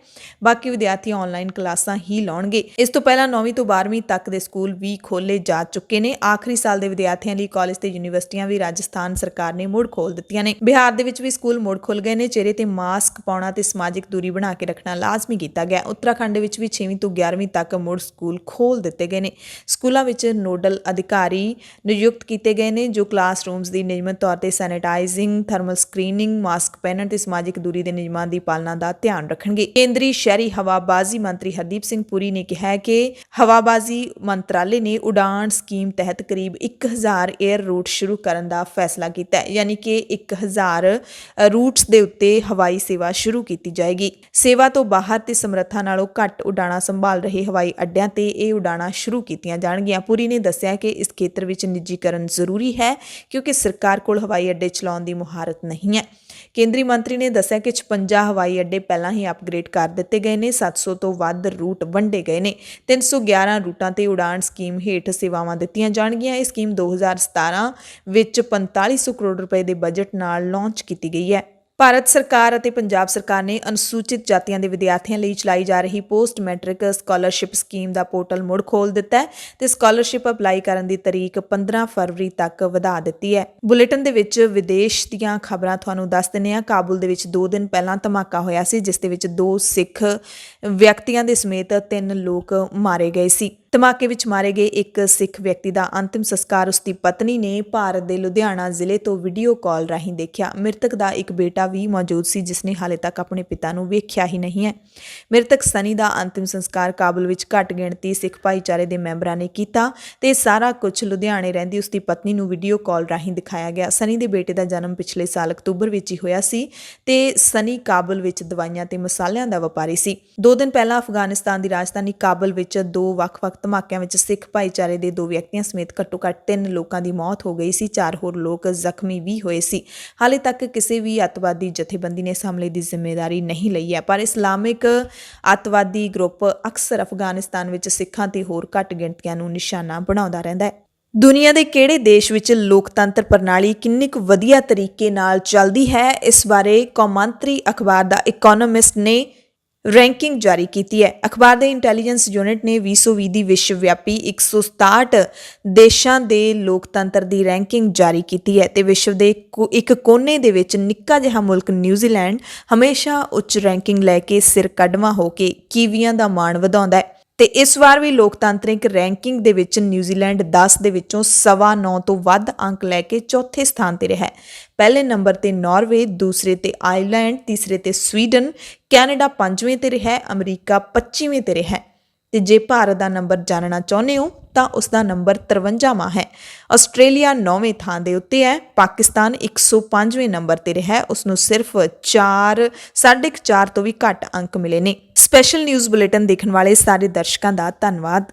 ਬਾਕੀ ਵਿਦਿਆਰਥੀ ਆਨਲਾਈਨ ਕਲਾਸਾਂ ਹੀ ਲਾਉਣਗੇ। ਇਸ ਤੋਂ ਪਹਿਲਾਂ 9ਵੀਂ ਤੋਂ 12ਵੀਂ ਤੱਕ ਦੇ ਸਕੂਲ ਵੀ ਖੋਲ੍ਹੇ ਜਾ ਚੁੱਕੇ ਨੇ। ਆਖਰੀ ਸਾਲ ਦੇ ਵਿਦਿਆਰਥੀਆਂ ਲਈ ਕਾਲਜ ਤੇ ਯੂਨੀਵਰਸਿਟੀਆਂ ਵੀ ਰਾਜਸਥਾਨ ਸਰਕਾਰ ਨੇ ਮੁੜ ਖੋਲ੍ਹ ਦਿੱਤੀਆਂ ਨੇ। ਬਿਹਾਰ ਦੇ ਵਿੱਚ ਵੀ ਸਕੂਲ ਮੁੜ ਖੁੱਲ੍ਹ ਗਏ ਨੇ। ਚਿਹਰੇ ਤੇ ਮਾਸਕ ਪਾਉਣਾ ਤੇ ਸਮਾਜਿਕ ਦੂਰੀ ਬਣਾ ਕੇ ਰੱਖਣਾ ਲਾਜ਼ਮੀ ਕੀਤਾ ਗਿਆ। ਉੱਤਰਾਖੰਡ ਦੇ ਵਿੱਚ ਵੀ 6ਵੀਂ ਤੋਂ 11ਵੀਂ ਤੱਕ ਮੁੜ ਸਕੂਲ ਖੋਲ੍ਹ ਦਿੱਤੇ ਗਏ ਨੇ। ਸਕੂਲਾਂ ਵਿੱਚ ਨੋਡਲ ਅਧਿਕਾਰੀ ਨਿਯੁਕਤ ਕੀਤੇ ਗਏ ਨੇ ਜੋ ਕਲਾਸਰੂਮਸ ਦੀ ਨਿਯਮਿਤ ਤੌਰ ਤੇ ਸੈਨੀਟਾਈਜ਼ਿੰਗ, ਥਰਮਲ ਸਕਰੀਨਿੰਗ, ਮਾਸਕ ਪਹਿਨਣ ਤੇ ਸਮਾਜਿਕ ਦੂਰੀ ਦੇ ਨਿਯਮਾਂ ਦੀ ਪਾਲਣਾ ਦਾ ਧਿਆਨ ਰੱਖਣਗੇ। ਕੇਂਦਰੀ ਸ਼ਹਿਰੀ ਹਵਾਬਾਜ਼ੀ ਮੰਤਰੀ ਹਰਦੀਪ ਸਿੰਘ ਪੁਰੀ ਨੇ ਕਿਹਾ ਹੈ ਕਿ ਹਵਾਬਾਜ਼ੀ ਮੰਤਰਾਲੇ ਨੇ ਉਡਾਨ ਸਕੀਮ ਤਹਿਤ ਕਰੀਬ 1000 에ਅਰ ਰੂਟ ਸ਼ੁਰੂ ਕਰਨ ਦਾ ਫੈਸਲਾ ਕੀਤਾ ਹੈ, ਯਾਨੀ ਕਿ 1000 ਰੂਟਸ ਦੇ ਉੱਤੇ ਹਵਾਈ ਸੇਵਾ ਸ਼ੁਰੂ ਕੀਤੀ ਜਾਏਗੀ। ਸੇਵਾ ਤੋਂ ਬਾਹਰ ਤੇ ਸਮਰੱਥਾ ਨਾਲੋਂ ਘੱਟ ਉਡਾਣਾਂ ਸੰਭਾਲ ਰਹੇ ਹਵਾਈ ਅੱਡਿਆਂ ਤੇ ਇਹ ਉਡਾਣਾਂ ਸ਼ੁਰੂ ਕੀਤੀਆਂ ਜਾਣਗੀਆਂ। ਪੁਰੀ ਨੇ ਦੱਸਿਆ ਕਿ ਇਸ ਖੇਤਰ ਵਿੱਚ ਨਿੱਜੀਕਰਨ ਜ਼ਰੂਰੀ ਹੈ ਕਿਉਂਕਿ ਸਰਕਾਰ ਕੋਲ ਹਵਾਈ ਅੱਡੇ ਚਲਾਉਣ ਦੀ ਮੁਹਾਰਤ ਨਹੀਂ ਹੈ। ਕੇਂਦਰੀ ਮੰਤਰੀ ਨੇ ਦੱਸਿਆ ਕਿ 56 ਹਵਾਈ ਅੱਡੇ ਪਹਿਲਾਂ ਹੀ ਅਪਗ੍ਰੇਡ ਕਰ ਦਿੱਤੇ ਗਏ ਨੇ। 700 ਤੋਂ ਵੱਧ ਰੂਟ ਵੰਡੇ ਗਏ ਨੇ। 311 ਰੂਟਾਂ ਤੇ ਉਡਾਣ ਸਕੀਮ ਹੇਠ ਸੇਵਾਵਾਂ ਦਿੱਤੀਆਂ ਜਾਣਗੀਆਂ। ਇਹ ਸਕੀਮ 2017 ਵਿੱਚ 4500 ਕਰੋੜ ਰੁਪਏ ਦੇ ਬਜਟ ਨਾਲ ਲਾਂਚ ਕੀਤੀ ਗਈ ਹੈ। ਭਾਰਤ ਸਰਕਾਰ ਅਤੇ ਪੰਜਾਬ ਸਰਕਾਰ ਨੇ ਅਨੁਸੂਚਿਤ ਜਾਤੀਆਂ ਦੇ ਵਿਦਿਆਰਥੀਆਂ ਲਈ ਚਲਾਈ ਜਾ ਰਹੀ ਪੋਸਟ ਮੈਟ੍ਰਿਕ ਸਕਾਲਰਸ਼ਿਪ ਸਕੀਮ ਦਾ ਪੋਰਟਲ ਮੁੜ ਖੋਲ੍ਹ ਦਿੱਤਾ ਹੈ ਤੇ ਸਕਾਲਰਸ਼ਿਪ ਅਪਲਾਈ ਕਰਨ ਦੀ ਤਾਰੀਖ 15 ਫਰਵਰੀ ਤੱਕ ਵਧਾ ਦਿੱਤੀ ਹੈ। ਬੁਲੇਟਿਨ ਦੇ ਵਿੱਚ ਵਿਦੇਸ਼ ਦੀਆਂ ਖਬਰਾਂ ਤੁਹਾਨੂੰ ਦੱਸ ਦਿੰਦੇ ਹਾਂ। ਕਾਬੁਲ ਦੇ ਵਿੱਚ 2 ਦਿਨ ਪਹਿਲਾਂ ਧਮਾਕਾ ਹੋਇਆ ਸੀ ਜਿਸ ਦੇ ਵਿੱਚ 2 ਸਿੱਖ ਵਿਅਕਤੀਆਂ ਦੇ ਸਮੇਤ 3 ਲੋਕ ਮਾਰੇ ਗਏ ਸੀ। ਧਮਾਕੇ ਵਿੱਚ ਮਾਰੇ ਗਏ ਇੱਕ ਸਿੱਖ ਵਿਅਕਤੀ ਦਾ ਅੰਤਿਮ ਸੰਸਕਾਰ ਉਸ ਦੀ ਪਤਨੀ ਨੇ ਭਾਰਤ ਦੇ ਲੁਧਿਆਣਾ ਜ਼ਿਲ੍ਹੇ ਤੋਂ ਵੀਡੀਓ ਕਾਲ ਰਾਹੀਂ ਦੇਖਿਆ। ਮ੍ਰਿਤਕ ਦਾ ਇੱਕ ਬੇਟਾ ਵੀ ਮੌਜੂਦ ਸੀ ਜਿਸ ਨੇ ਹਾਲੇ ਤੱਕ ਆਪਣੇ ਪਿਤਾ ਨੂੰ ਵੇਖਿਆ ਹੀ ਨਹੀਂ ਹੈ। ਮ੍ਰਿਤਕ ਸਨੀ ਦਾ ਅੰਤਿਮ ਸੰਸਕਾਰ ਕਾਬੁਲ ਵਿੱਚ ਘੱਟ ਗਿਣਤੀ ਸਿੱਖ ਭਾਈਚਾਰੇ ਦੇ ਮੈਂਬਰਾਂ ਨੇ ਕੀਤਾ ਤੇ ਸਾਰਾ ਕੁਝ ਲੁਧਿਆਣੇ ਰਹਿੰਦੀ ਉਸ ਦੀ ਪਤਨੀ ਨੂੰ ਵੀਡੀਓ ਕਾਲ ਰਾਹੀਂ ਦਿਖਾਇਆ ਗਿਆ। ਸਨੀ ਦੇ ਬੇਟੇ ਦਾ ਜਨਮ ਪਿਛਲੇ ਸਾਲ ਅਕਤੂਬਰ ਵਿੱਚ ਹੀ ਹੋਇਆ ਸੀ ਤੇ ਸਨੀ ਕਾਬੁਲ ਵਿੱਚ ਦਵਾਈਆਂ ਤੇ ਮਸਾਲਿਆਂ ਦਾ ਵਪਾਰੀ ਸੀ। 2 ਦਿਨ ਪਹਿਲਾਂ ਅਫਗਾਨਿਸਤਾਨ ਦੀ ਰਾਜਧਾਨੀ ਕਾਬੁਲ ਵਿੱਚ 2 ਵੱਖ-ਵੱਖ ਧਮਾਕਿਆਂ ਵਿੱਚ ਸਿੱਖ ਭਾਈਚਾਰੇ ਦੇ 2 ਵਿਅਕਤੀਆਂ ਸਮੇਤ ਘੱਟੋ-ਘੱਟ 3 ਲੋਕਾਂ ਦੀ ਮੌਤ ਹੋ ਗਈ ਸੀ। 4 ਹੋਰ ਲੋਕ ਜ਼ਖਮੀ ਵੀ ਹੋਏ ਸੀ। ਹਾਲੇ ਤੱਕ ਕਿਸੇ ਵੀ ਅੱਤਵਾਦੀ ਜਥੇਬੰਦੀ ਨੇ ਇਸ ਹਮਲੇ ਦੀ ਜ਼ਿੰਮੇਵਾਰੀ ਨਹੀਂ ਲਈ ਹੈ, ਪਰ ਇਸਲਾਮਿਕ ਅੱਤਵਾਦੀ ਗਰੁੱਪ ਅਕਸਰ ਅਫਗਾਨਿਸਤਾਨ ਵਿੱਚ ਸਿੱਖਾਂ ਤੇ ਹੋਰ ਘੱਟ ਗਿਣਤੀਆਂ ਨੂੰ ਨਿਸ਼ਾਨਾ ਬਣਾਉਂਦਾ ਰਹਿੰਦਾ ਹੈ। ਦੁਨੀਆ ਦੇ ਕਿਹੜੇ ਦੇਸ਼ ਵਿੱਚ ਲੋਕਤੰਤਰ ਪ੍ਰਣਾਲੀ ਕਿੰਨੀ ਕੁ ਵਧੀਆ ਤਰੀਕੇ ਨਾਲ ਚੱਲਦੀ ਹੈ, ਇਸ ਬਾਰੇ ਕੌਮਾਂਤਰੀ ਅਖਬਾਰ ਦਾ ਇਕੋਨੋਮਿਸਟ ਨੇ ਰੈਂਕਿੰਗ ਜਾਰੀ ਕੀਤੀ ਹੈ। ਅਖਬਾਰ ਦੇ ਇੰਟੈਲੀਜੈਂਸ ਯੂਨਿਟ ਨੇ 2020 ਦੀ ਵਿਸ਼ਵ ਵਿਆਪੀ 167 ਦੇਸ਼ਾਂ ਦੇ ਲੋਕਤੰਤਰ ਦੀ ਰੈਂਕਿੰਗ ਜਾਰੀ ਕੀਤੀ ਹੈ ਤੇ ਵਿਸ਼ਵ ਦੇ ਇੱਕ ਕੋਨੇ ਦੇ ਵਿੱਚ ਨਿੱਕਾ ਜਿਹਾ ਮੁਲਕ ਨਿਊਜ਼ੀਲੈਂਡ ਹਮੇਸ਼ਾ ਉੱਚ ਰੈਂਕਿੰਗ ਲੈ ਕੇ ਸਿਰ ਕੱਢਵਾਂ ਹੋ ਕੇ ਕੀਵੀਆਂ ਦਾ ਮਾਣ ਵਧਾਉਂਦਾ ਹੈ। ਤੇ ਇਸ ਵਾਰ ਵੀ ਲੋਕਤਾਂਤਰਿਕ ਰੈਂਕਿੰਗ ਦੇ ਵਿੱਚ ਨਿਊਜ਼ੀਲੈਂਡ 10 ਦੇ ਵਿੱਚੋਂ 9.25 ਤੋਂ ਵੱਧ ਅੰਕ ਲੈ ਕੇ ਚੌਥੇ ਸਥਾਨ ਤੇ ਰਿਹਾ ਹੈ। ਪਹਿਲੇ ਨੰਬਰ ਤੇ ਨਾਰਵੇ, ਦੂਸਰੇ ਤੇ ਆਇਰਲੈਂਡ, ਤੀਸਰੇ ਤੇ ਸਵੀਡਨ, ਕੈਨੇਡਾ 5ਵੇਂ ਤੇ ਰਿਹਾ ਹੈ, ਅਮਰੀਕਾ 25ਵੇਂ ਤੇ ਰਿਹਾ ਹੈ। ਤੇ ਜੇ ਭਾਰਤ ਦਾ ਨੰਬਰ ਜਾਣਨਾ ਚਾਹੁੰਦੇ ਹੋ ਤਾਂ ਉਸ ਦਾ ਨੰਬਰ 53ਵਾਂ ਹੈ। ਆਸਟ੍ਰੇਲੀਆ 9ਵੇਂ ਥਾਂ ਦੇ ਉੱਤੇ ਹੈ। ਪਾਕਿਸਤਾਨ 105ਵੇਂ ਨੰਬਰ ਤੇ ਰਿਹਾ ਹੈ, ਉਸ ਨੂੰ ਸਿਰਫ 4.5 ਤੋਂ ਵੀ ਘੱਟ ਅੰਕ ਮਿਲੇ ਨੇ। ਸਪੈਸ਼ਲ ਨਿਊਜ਼ ਬੁਲੇਟਿਨ ਦੇਖਣ ਵਾਲੇ ਸਾਰੇ ਦਰਸ਼ਕਾਂ ਦਾ ਧੰਨਵਾਦ।